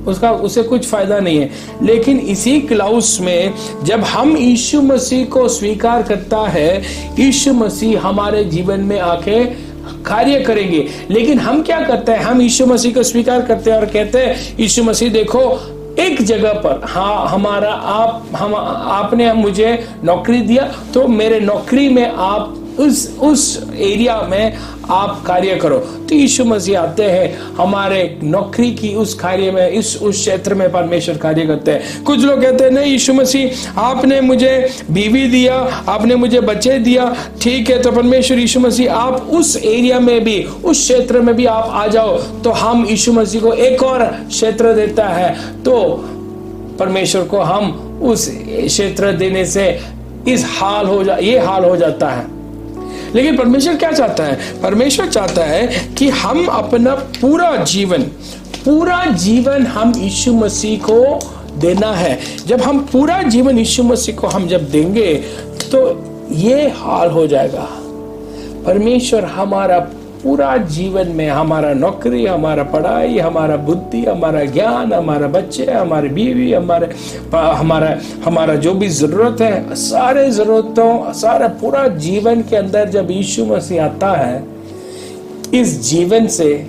उसे कुछ फायदा नहीं है। लेकिन इसी ग्लव्स में जब हम यीशु मसीह को स्वीकार करता है, यीशु मसीह हमारे जीवन में आके कार्य करेंगे। लेकिन हम क्या करते हैं? हम यीशु मसीह को स्वीकार करते हैं और कहते हैं, यीशु मसीह देखो, एक जगह पर आपने मुझे नौकरी दिया, तो मेरे नौकरी में आप उस एरिया में आप कार्य करो। तो यीशु मसीह आते हैं, हमारे नौकरी की उस कार्य में, उस क्षेत्र में परमेश्वर कार्य करते हैं। कुछ लोग कहते हैं, नहीं यीशु मसीह आपने मुझे बीवी दिया, आपने मुझे बच्चे दिया, ठीक है, तो परमेश्वर यीशु मसीह आप उस एरिया में भी, उस क्षेत्र में भी आप आ जाओ। तो हम यीशु मसीह को एक और क्षेत्र देता है, तो परमेश्वर को हम उस क्षेत्र देने से ये हाल हो जाता है। लेकिन परमेश्वर क्या चाहता है? परमेश्वर चाहता है कि हम अपना पूरा जीवन हम यीशु मसीह को देना है। जब हम पूरा जीवन यीशु मसीह को हम जब देंगे तो ये हाल हो जाएगा। परमेश्वर हमारा पूरा जीवन में, हमारा नौकरी, हमारा पढ़ाई, हमारा बुद्धि, हमारा ज्ञान, हमारा बच्चे, हमारे बीवी, हमारा जो भी जरूरत है, सारे जरूरतों, सारा पूरा जीवन के अंदर जब यीशु मसीह आता है, इस जीवन से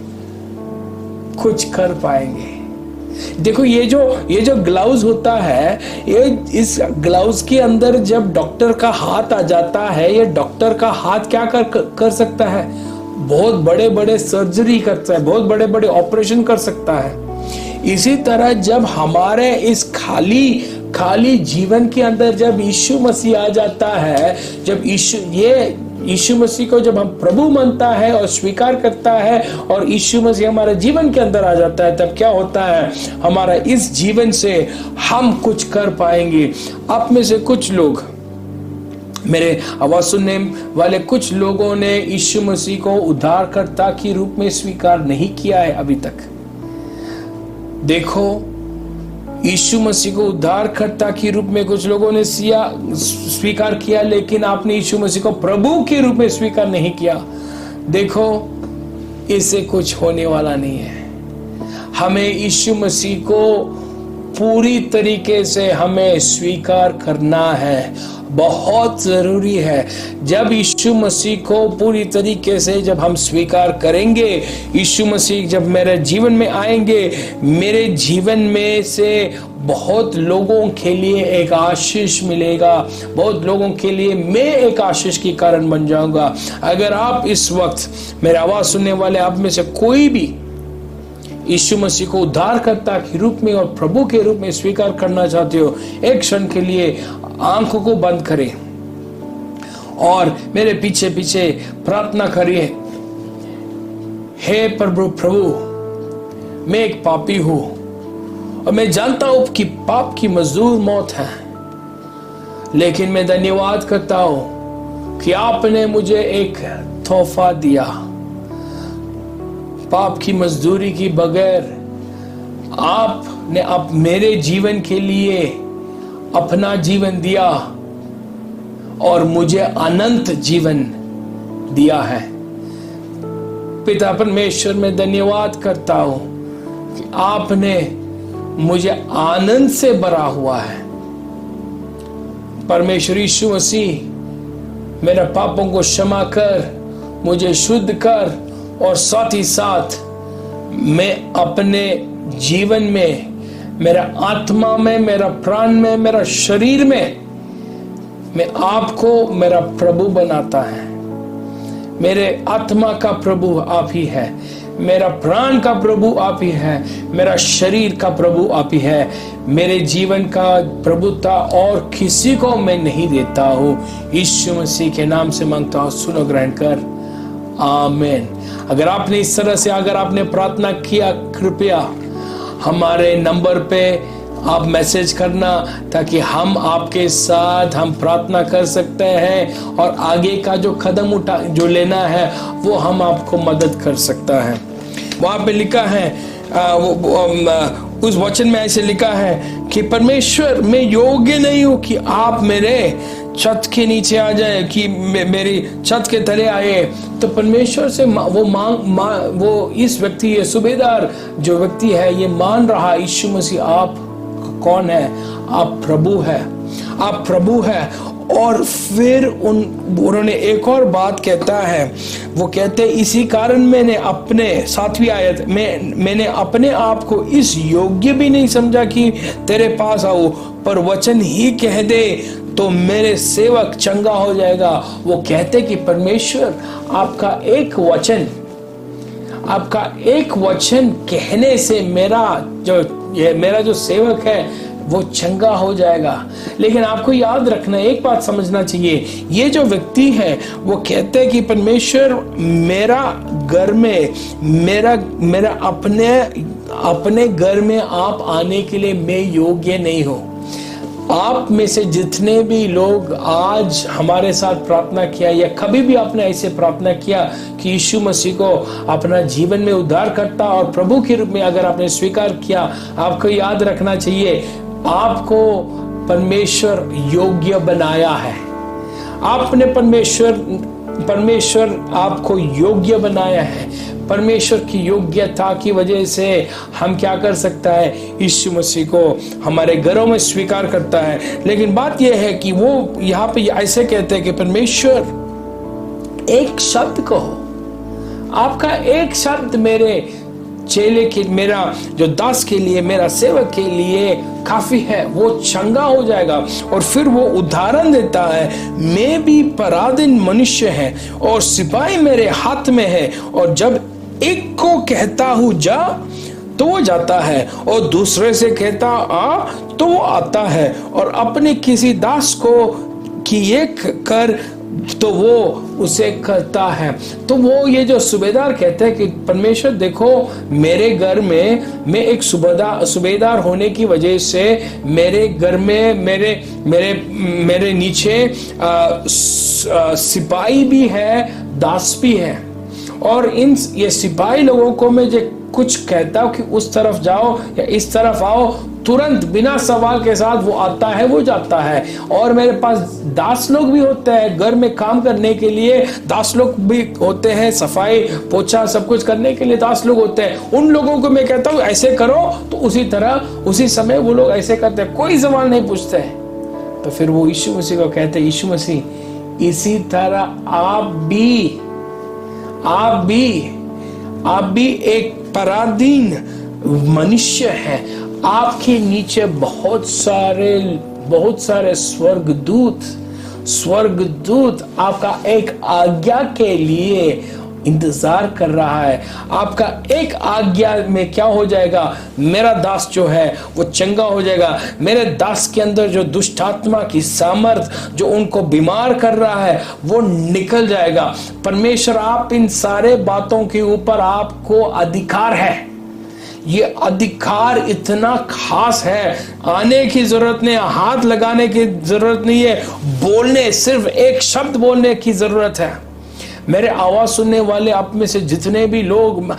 कुछ कर पाएंगे। देखो ये जो ग्लव्स होता है, ये इस ग्लव्स के अंदर जब डॉक्टर का हाथ आ जाता है, ये डॉक्टर का हाथ क्या कर सकता है? बहुत बड़े बड़े सर्जरी करता है, बहुत बड़े बड़े ऑपरेशन कर सकता है। इसी तरह जब हमारे इस खाली जीवन के अंदर जब यीशु मसीह आ जाता है, जब यीशु मसीह को जब हम प्रभु मानता है और स्वीकार करता है और यीशु मसीह हमारे जीवन के अंदर आ जाता है, तब क्या होता है? हमारा इस जीवन से हम कुछ कर पाएंगे। आप में से कुछ लोग, मेरे आवाज सुनने वाले कुछ लोगों ने यीशु मसीह को उद्धारकर्ता के रूप में स्वीकार नहीं किया है अभी तक। देखो, यीशु मसीह को उद्धारकर्ता के रूप में कुछ लोगों ने स्वीकार किया, लेकिन आपने यीशु मसीह को प्रभु के रूप में स्वीकार नहीं किया। देखो, इससे कुछ होने वाला नहीं है। हमें यीशु मसीह को पूरी तरीके से हमें स्वीकार करना है, बहुत जरूरी है। जब यीशु मसीह को पूरी तरीके से जब हम स्वीकार करेंगे, यीशु मसीह जब मेरे जीवन में आएंगे, मेरे जीवन में से बहुत लोगों के लिए एक आशीष मिलेगा, बहुत लोगों के लिए मैं एक आशीष की कारण बन जाऊंगा। अगर आप इस वक्त मेरी आवाज सुनने वाले आप में से कोई भी यीशु मसीह को उद्धारकर्ता के रूप में और प्रभु के रूप में स्वीकार करना चाहते हो, एक क्षण के लिए आंखों को बंद करें और मेरे पीछे पीछे प्रार्थना करिए। हे प्रभु, मैं एक पापी हूं और मैं जानता हूं कि पाप की मजदूर मौत है, लेकिन मैं धन्यवाद करता हूं कि आपने मुझे एक तोहफा दिया। पाप की मजदूरी की बगैर आपने अब मेरे जीवन के लिए अपना जीवन दिया और मुझे अनंत जीवन दिया है। पिता परमेश्वर, मैं धन्यवाद करता हूं कि आपने मुझे आनंद से भरा हुआ है। परमेश्वर यीशु मसीह, मेरे पापों को क्षमा कर, मुझे शुद्ध कर और साथ ही साथ मैं अपने जीवन में, मेरा आत्मा में, मेरा प्राण में, मेरा शरीर में, मैं आपको मेरा प्रभु बनाता है। मेरे आत्मा का प्रभु आप ही है, मेरा प्राण का प्रभु आप ही है, मेरा शरीर का प्रभु आप ही है। मेरे जीवन का प्रभुता और किसी को मैं नहीं देता हूँ। यीशु मसीह के नाम से मांगता हूँ, सुनो, ग्रहण कर, आमीन। अगर आपने इस तरह से अगर आपने प्रार्थना किया, कृपया हमारे नंबर पे आप मैसेज करना, ताकि हम आपके साथ हम प्रार्थना कर सकते हैं और आगे का जो कदम जो लेना है वो हम आपको मदद कर सकता है। वहाँ पे लिखा है, उस वचन में ऐसे लिखा है कि परमेश्वर, मैं योग्य नहीं हूँ कि आप मेरे छत के नीचे आ जाए, कि मेरी छत के तले आए। तो परमेश्वर से वो इस व्यक्ति, ये सूबेदार जो व्यक्ति है, ये मान रहा, यीशु मसीह आप कौन है? आप प्रभु है, आप प्रभु है। और फिर उन्होंने एक और बात कहता है, वो कहते, इसी कारण मैंने अपने, 7वीं आयत, मैंने अपने आप को इस योग्य भी नहीं समझा कि तेरे पास आऊं, पर वचन ही कह दे तो मेरे सेवक चंगा हो जाएगा। वो कहते कि परमेश्वर, आपका एक वचन कहने से मेरा जो सेवक है वो चंगा हो जाएगा। लेकिन आपको याद रखना, एक बात समझना चाहिए, ये जो व्यक्ति है वो कहते हैं कि परमेश्वर, मेरा घर में, मेरा अपने घर में आप आने के लिए मैं योग्य नहीं हूं। आप में से जितने भी लोग आज हमारे साथ प्रार्थना किया, या कभी भी आपने ऐसे प्रार्थना किया कि यीशु मसीह को अपना जीवन में उद्धारकर्ता और प्रभु के रूप में अगर आपने स्वीकार किया, आपको याद रखना चाहिए, आपको परमेश्वर योग्य बनाया है। आपने परमेश्वर परमेश्वर आपको योग्य बनाया है। परमेश्वर की योग्यता की वजह से हम क्या कर सकता है, यीशु मसीह को हमारे घरों में स्वीकार करता है। लेकिन बात यह है कि वो यहाँ पे ऐसे कहते हैं कि परमेश्वर एक शब्द कहो, आपका एक शब्द मेरे चेले के, मेरा जो दास के लिए, मेरा सेवक के लिए काफी है, वो चंगा हो जाएगा। और फिर वो उदाहरण देता है, मैं भी पराधीन मनुष्य है और सिपाही मेरे हाथ में है, और जब एक को कहता हूं जा तो वो जाता है, और दूसरे से कहता आ तो वो आता है, और अपने किसी दास को कि ये कर तो वो उसे करता है। तो वो ये जो सूबेदार कहते हैं कि परमेश्वर देखो, मेरे घर में मैं एक सूबेदार होने की वजह से मेरे घर में मेरे नीचे सिपाही भी है, दास भी है, और ये सिपाही लोगों को मैं जो कुछ कहता हूं कि उस तरफ जाओ या इस तरफ आओ, तुरंत बिना सवाल के साथ वो आता है, वो जाता है। और मेरे पास दास लोग भी होते हैं, घर में काम करने के लिए दास लोग भी होते हैं, सफाई पोछा सब कुछ करने के लिए दास लोग होते हैं। उन लोगों को मैं कहता हूँ ऐसे करो, तो उसी तरह उसी समय वो लोग ऐसे करते हैं, कोई सवाल नहीं पूछते हैं। तो फिर वो यीशु मसीह को कहते हैं, यीशु मसीह इसी तरह आप भी एक पराधीन मनुष्य है, आपके नीचे बहुत सारे स्वर्गदूत आपका एक आज्ञा के लिए इंतजार कर रहा है। आपका एक आज्ञा में क्या हो जाएगा, मेरा दास जो है वो चंगा हो जाएगा, मेरे दास के अंदर जो दुष्ट आत्मा की सामर्थ जो उनको बीमार कर रहा है वो निकल जाएगा। परमेश्वर, आप इन सारे बातों के ऊपर आपको अधिकार है। ये अधिकार इतना खास है, आने की जरूरत नहीं, हाथ लगाने की जरूरत नहीं है, बोलने, सिर्फ एक शब्द बोलने की जरूरत है। मेरे आवाज सुनने वाले आप में से जितने भी लोग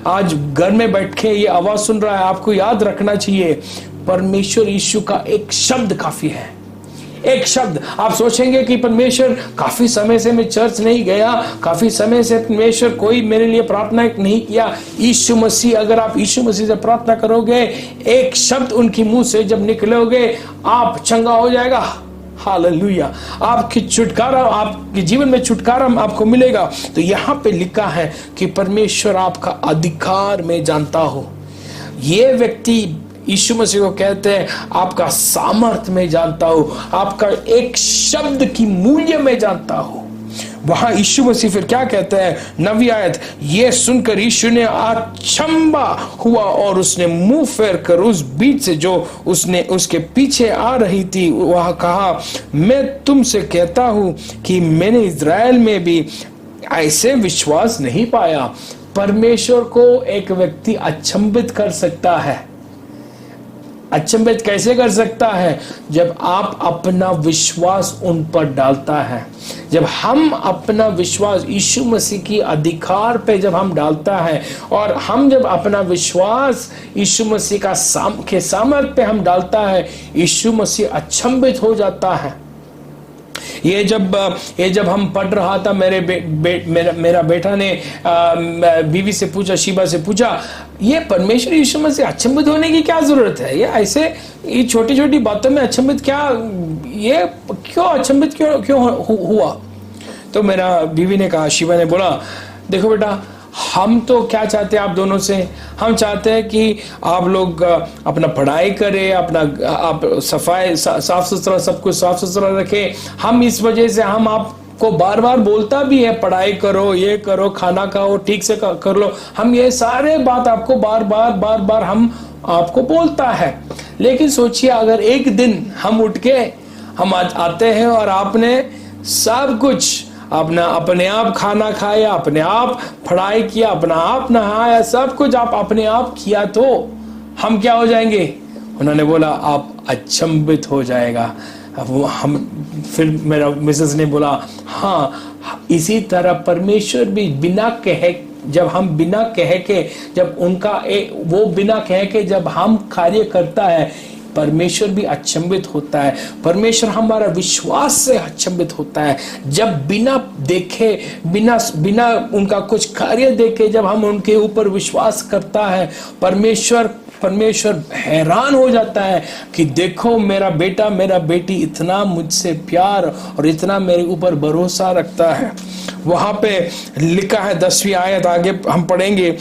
आज घर में बैठ के ये आवाज सुन रहा है, आपको याद रखना चाहिए, परमेश्वर यीशु का एक शब्द काफी है। एक शब्द। आप सोचेंगे कि परमेश्वर काफी समय से मैं चर्च नहीं गया, काफी समय से परमेश्वर कोई मेरे लिए प्रार्थना नहीं किया। यीशु मसीह, अगर आप यीशु मसीह से प्रार्थना करोगे, एक शब्द उनकी मुंह से जब निकलोगे, आप चंगा हो जाएगा। हालेलुया। आपकी छुटकारा, आपके जीवन में छुटकारा आपको मिलेगा। तो यहाँ पे लिखा है कि परमेश्वर आपका अधिकार में जानता हो। ये व्यक्ति यीशु मसीह को कहते हैं, आपका सामर्थ में जानता हूं, आपका एक शब्द की मूल्य में जानता हूं। वहां यीशु मसीह फिर क्या कहते हैं, 9वीं आयत, ये सुनकर यीशु ने अचंभा हुआ और उसने मुंह फेर कर उस बीच से जो उसके पीछे आ रही थी वह कहा, मैं तुमसे कहता हूं कि मैंने इज़राइल में भी ऐसे विश्वास नहीं पाया। परमेश्वर को एक व्यक्ति अचंभित कर सकता है। अचंभित कैसे कर सकता है? जब आप अपना विश्वास उन पर डालता है। जब हम अपना विश्वास यीशु मसीह की अधिकार पे जब हम डालता है, और हम जब अपना विश्वास यीशु मसीह के सामर्थ पे हम डालता है, यीशु मसीह अचंभित हो जाता है। ये जब हम पढ़ रहा था, मेरा बेटा ने बीवी से पूछा, शिबा से पूछा, ये परमेश्वर यीशु मसीह अचंभित होने की क्या जरूरत है? ये छोटी छोटी बातों में अचंभित क्यों अचंभित हुआ? तो मेरा बीवी ने कहा, शिबा ने बोला, देखो बेटा, हम तो क्या चाहते हैं आप दोनों से, हम चाहते हैं कि आप लोग अपना पढ़ाई करें, आप सफाई साफ सुथरा, सब कुछ साफ सुथरा रखें। हम इस वजह से हम आपको बार बार बोलता भी है, पढ़ाई करो, ये करो, खाना खाओ, ठीक से कर लो। हम ये सारे बात आपको बार बार हम आपको बोलता है। लेकिन सोचिए, अगर एक दिन हम उठ के हम आते हैं और आपने सब कुछ अपने आप खाना खाया, अपने आप पढ़ाई किया, अपना आप नहाया, सब कुछ आप अपने आप किया, तो हम क्या हो जाएंगे? उन्होंने बोला, आप अचंभित हो जाएगा। फिर मेरा मिसेस ने बोला, हाँ, इसी तरह परमेश्वर भी बिना कहे, जब हम कार्य करता है, परमेश्वर भी अचंभित होता है। परमेश्वर हमारा विश्वास से अचंभित होता है। जब बिना देखे, बिना उनका कुछ कार्य देखे जब हम उनके ऊपर विश्वास करता है, परमेश्वर हैरान हो जाता है कि देखो मेरा बेटा मेरा बेटी इतना मुझसे प्यार और इतना मेरे ऊपर भरोसा रखता है। वहां पे लिखा है 10वीं आयत, आगे हम पढ़ेंगे।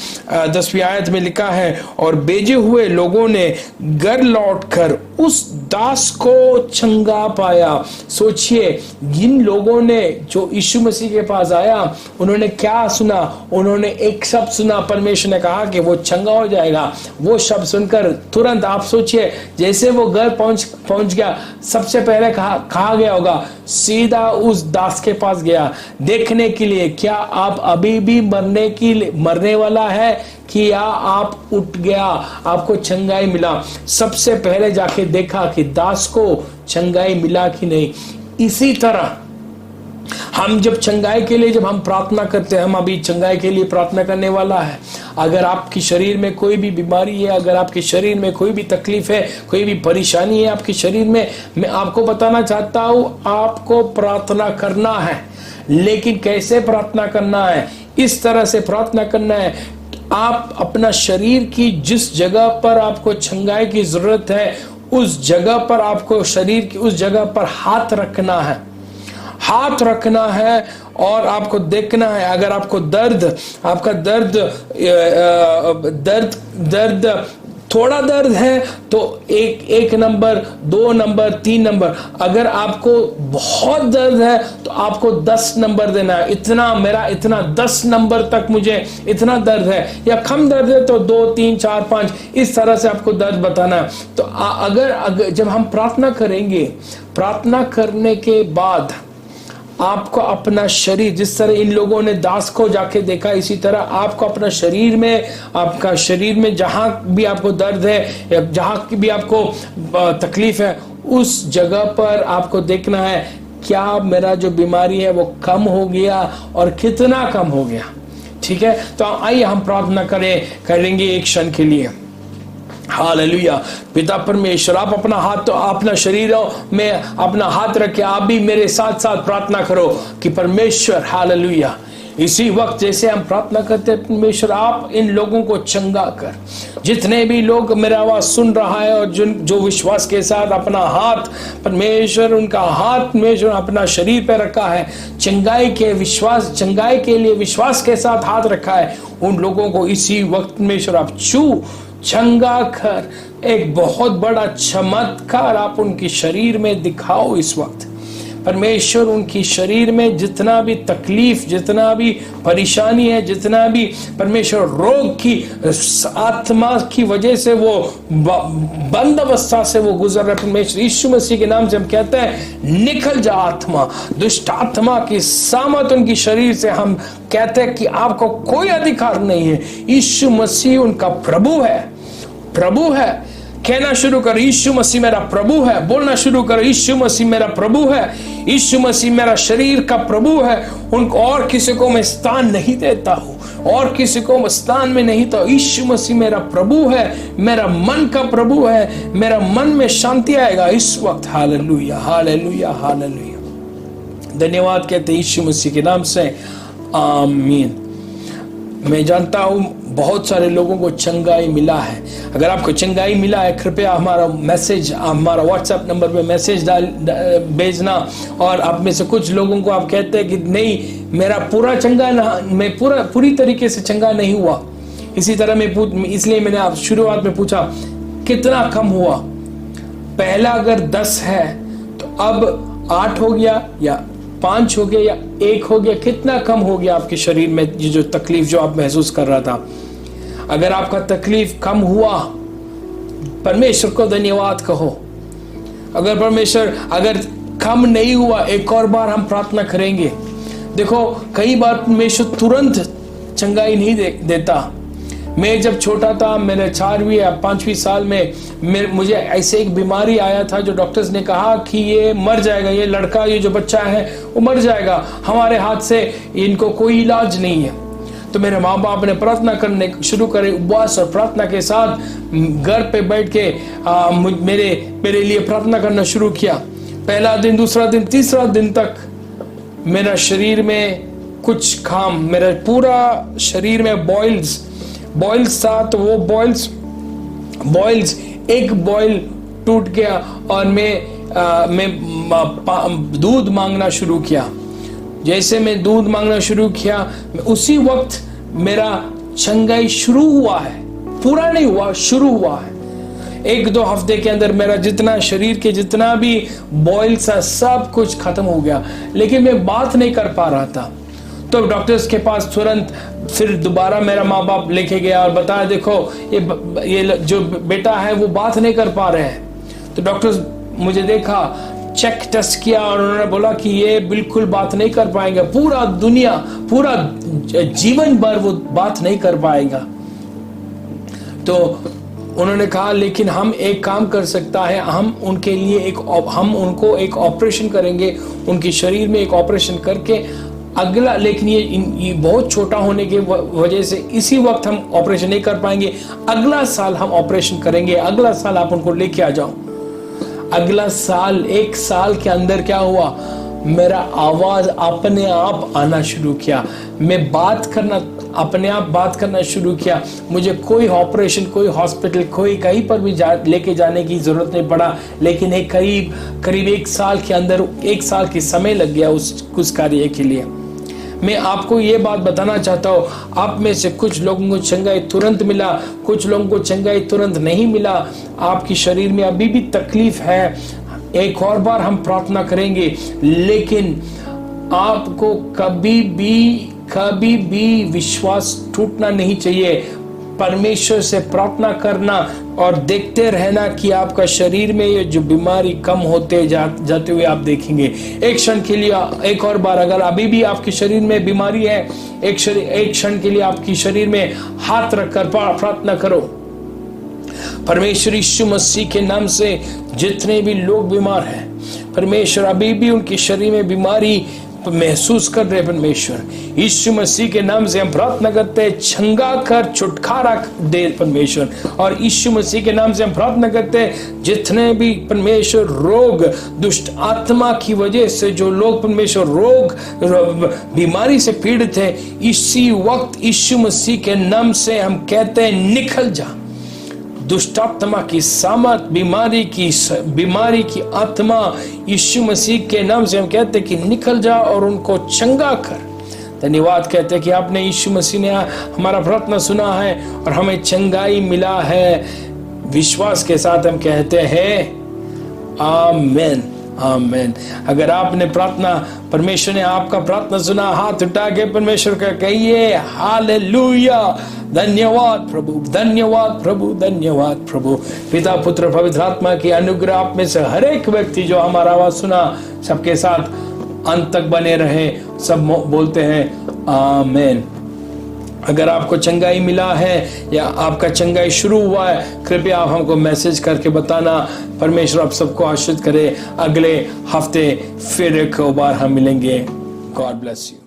10वीं आयत में लिखा है, और भेजे हुए लोगों ने घर लौटकर उस दास को चंगा पाया। सोचिए, जिन लोगों ने जो यीशु मसीह के पास आया, उन्होंने क्या सुना? उन्होंने एक शब्द सुना, परमेश्वर ने कहा कि वो चंगा हो जाएगा। वो शब्द सुनकर तुरंत आप सोचिए, जैसे वो घर पहुंच गया, सबसे पहले कहा गया होगा, सीधा उस दास के पास गया देखने के लिए क्या आप अभी भी मरने वाला है कि या आप उठ गया, आपको चंगाई मिला। सबसे पहले जाके देखा कि दास को चंगाई मिला कि नहीं। इसी तरह हम जब चंगाई के लिए जब हम प्रार्थना करते हैं, हम अभी चंगाई के लिए प्रार्थना करने वाला है। अगर आपकी शरीर में कोई भी बीमारी है, अगर आपके शरीर में कोई भी तकलीफ है, कोई भी परेशानी है आपके शरीर में, मैं आपको बताना चाहता हूं, आपको प्रार्थना करना है। लेकिन कैसे प्रार्थना करना है? इस तरह से प्रार्थना करना है, आप अपना शरीर की जिस जगह पर आपको चंगाई की जरूरत है, उस जगह पर आपको शरीर की उस जगह पर हाथ रखना है और आपको देखना है। अगर आपको आपका दर्द थोड़ा दर्द है तो एक नंबर, 2 नंबर, 3 नंबर। अगर आपको बहुत दर्द है तो आपको 10 नंबर देना है। इतना 10 नंबर तक मुझे इतना दर्द है, या कम दर्द है तो 2, 3, 4, 5, इस तरह से आपको दर्द बताना है। तो अगर जब हम प्रार्थना करेंगे, प्रार्थना करने के बाद आपको अपना शरीर, जिस तरह इन लोगों ने दास को जाके देखा, इसी तरह आपको अपना आपका शरीर में जहां भी आपको दर्द है या जहां भी आपको तकलीफ है, उस जगह पर आपको देखना है क्या मेरा जो बीमारी है वो कम हो गया और कितना कम हो गया। ठीक है, तो आइए हम प्रार्थना करेंगे एक क्षण के लिए। हालेलुया। पिता परमेश्वर, आप अपना हाथ, तो अपना शरीर में अपना हाथ रखे, आप भी मेरे साथ साथ प्रार्थना करो कि परमेश्वर, हालेलुया, इसी वक्त जैसे हम प्रार्थना करते हैं, परमेश्वर आप इन लोगों को चंगा कर। जितने भी लोग मेरा आवाज सुन रहा है और जो विश्वास के साथ अपना हाथ, परमेश्वर उनका हाथ परमेश्वर अपना शरीर पे रखा है, चंगाई के लिए विश्वास के साथ हाथ रखा है, उन लोगों को इसी वक्त परमेश्वर आप चंगा कर। एक बहुत बड़ा चमत्कार आप उनकी शरीर में दिखाओ इस वक्त परमेश्वर। उनकी शरीर में जितना भी तकलीफ, जितना भी परेशानी है, जितना भी परमेश्वर रोग की आत्मा की वजह से वो बंद अवस्था से वो गुजर रहे, परमेश्वर यीशु मसीह के नाम से हम कहते हैं निकल जा आत्मा, दुष्ट आत्मा की सामत उनकी शरीर से हम कहते हैं कि आपको कोई अधिकार नहीं है। यीशु मसीह उनका प्रभु है। कहना शुरू कर, यीशु मसीह मेरा प्रभु है। बोलना शुरू कर, यीशु मसीह मेरा प्रभु है। यीशु मसीह मेरा शरीर का प्रभु है। उनको और किसी को मैं स्थान नहीं देता हूँ, और किसी को स्थान में नहीं तो यीशु मसीह मेरा प्रभु है, मेरा मन का प्रभु है। मेरा मन में शांति आएगा इस वक्त। Hallelujah, hallelujah, hallelujah. धन्यवाद कहते हैं यीशु मसीह के नाम से, आमीन। मैं जानता हूं बहुत सारे लोगों को चंगाई मिला है। अगर आपको चंगाई मिला है, कृपया हमारा व्हाट्सएप नंबर पे मैसेज भेजना। और आप में से कुछ लोगों को आप कहते हैं कि नहीं, मेरा पूरा चंगा ना, मैं पूरी तरीके से चंगा नहीं हुआ। इसी तरह इसलिए मैंने आप शुरुआत में पूछा कितना कम हुआ। पहला अगर 10 है तो अब 8 हो गया, या 5 हो गया, या 1 हो गया। कितना कम हो गया आपके शरीर में ये जो तकलीफ जो आप महसूस कर रहा था। अगर आपका तकलीफ कम हुआ, परमेश्वर को धन्यवाद कहो। अगर कम नहीं हुआ, एक और बार हम प्रार्थना करेंगे। देखो, कई बार परमेश्वर तुरंत चंगाई नहीं देता। मैं जब छोटा था, मेरे 4वीं या 5वीं साल में मुझे ऐसे एक बीमारी आया था जो डॉक्टर्स ने कहा कि ये मर जाएगा, ये लड़का, ये जो बच्चा है वो मर जाएगा, हमारे हाथ से इनको कोई इलाज नहीं है। तो मेरे माँ बाप ने प्रार्थना करने शुरू करे, उपवास और प्रार्थना के साथ घर पे बैठ के मेरे लिए प्रार्थना करना शुरू किया। पहला दिन, दूसरा दिन, तीसरा दिन तक मेरा शरीर में कुछ काम, मेरा पूरा शरीर में बॉइल्स था। तो वो बॉइल्स एक बॉइल टूट गया और मैं दूध मांगना शुरू किया। जैसे मैं दूध मांगना शुरू किया, उसी वक्त मेरा चंगाई शुरू हुआ है, पूरा नहीं हुआ, शुरू हुआ है। 1-2 हफ्ते के अंदर मेरा जितना शरीर के जितना भी बॉइल था सब कुछ खत्म हो गया, लेकिन मैं बात नहीं कर पा रहा था। तो डॉक्टर्स के पास तुरंत फिर दोबारा मेरा माँ बाप लेके गया और बताया, देखो ये जो बेटा है वो बात नहीं कर पा रहे हैं। तो डॉक्टर्स मुझे देखा, चेक टेस्ट किया और उन्होंने बोला कि ये बिल्कुल बात नहीं कर पाएंगे, पूरा जीवन भर वो बात नहीं कर पाएगा। तो उन्होंने कहा, लेकिन हम एक काम कर सकता है, हम उनको एक ऑपरेशन करेंगे, उनके शरीर में एक ऑपरेशन करके अगला, लेकिन ये बहुत छोटा होने की वजह से इसी वक्त हम ऑपरेशन नहीं कर पाएंगे, अगला साल हम ऑपरेशन करेंगे, अगला साल आप उनको लेके आ जाओ। अगला साल, 1 साल के अंदर क्या हुआ, मेरा आवाज अपने आप आना शुरू किया, मैं अपने आप बात करना शुरू किया। मुझे कोई ऑपरेशन, कोई हॉस्पिटल, कोई कहीं पर भी लेके जाने की जरूरत नहीं पड़ा, लेकिन एक करीब 1 साल के अंदर, 1 साल की समय लग गया उस कार्य के लिए। मैं आपको ये बात बताना चाहता हूँ, आप में से कुछ लोगों को चंगाई तुरंत मिला, कुछ लोगों को चंगाई तुरंत नहीं मिला। आपकी शरीर में अभी भी तकलीफ है, एक और बार हम प्रार्थना करेंगे, लेकिन आपको कभी भी विश्वास टूटना नहीं चाहिए। परमेश्वर से प्रार्थना करना और देखते रहना कि आपका शरीर में ये जो बीमारी कम होते जाते हुए आप देखेंगे। एक क्षण के लिए, एक और बार, अगर अभी भी आपके शरीर में बीमारी है, एक क्षण के लिए आपकी शरीर में हाथ रखकर प्रार्थना करो। परमेश्वर यीशु मसीह के नाम से जितने भी लोग बीमार हैं, परमेश्वर अभी भी उनके शरीर में बीमारी महसूस कर रहे, परमेश्वर यीशु मसीह के नाम से हम प्रार्थना करते हैं, चंगा कर छुटकारा दे परमेश्वर। और यीशु मसीह के नाम से हम प्रार्थना करते हैं, जितने भी परमेश्वर रोग, दुष्ट आत्मा की वजह से जो लोग परमेश्वर बीमारी से पीड़ित है, इसी वक्त यीशु मसीह के नाम से हम कहते हैं, निकल जा। दुष्ट आत्मा की सामर्थ, बीमारी की आत्मा, यीशु मसीह के नाम से हम कहते हैं कि निकल जा और उनको चंगा कर। धन्यवाद कहते हैं कि आपने, यीशु मसीह ने हमारा प्रार्थना सुना है और हमें चंगाई मिला है। विश्वास के साथ हम कहते हैं आमीन, आमीन। अगर आपने परमेश्वर ने आपका प्रार्थना सुना, हाथ उठा के परमेश्वर का कहिए हालेलुया, धन्यवाद प्रभु, धन्यवाद प्रभु, धन्यवाद प्रभु। पिता, पुत्र, पवित्र आत्मा की अनुग्रह आप में से हर एक व्यक्ति जो हमारा आवाज सुना, सबके साथ अंत तक बने रहे। सब बोलते हैं आमीन। अगर आपको चंगाई मिला है या आपका चंगाई शुरू हुआ है, कृपया आप हमको मैसेज करके बताना। परमेश्वर आप सबको आशीर्वाद करे। अगले हफ्ते फिर एक बार हम मिलेंगे। God bless you.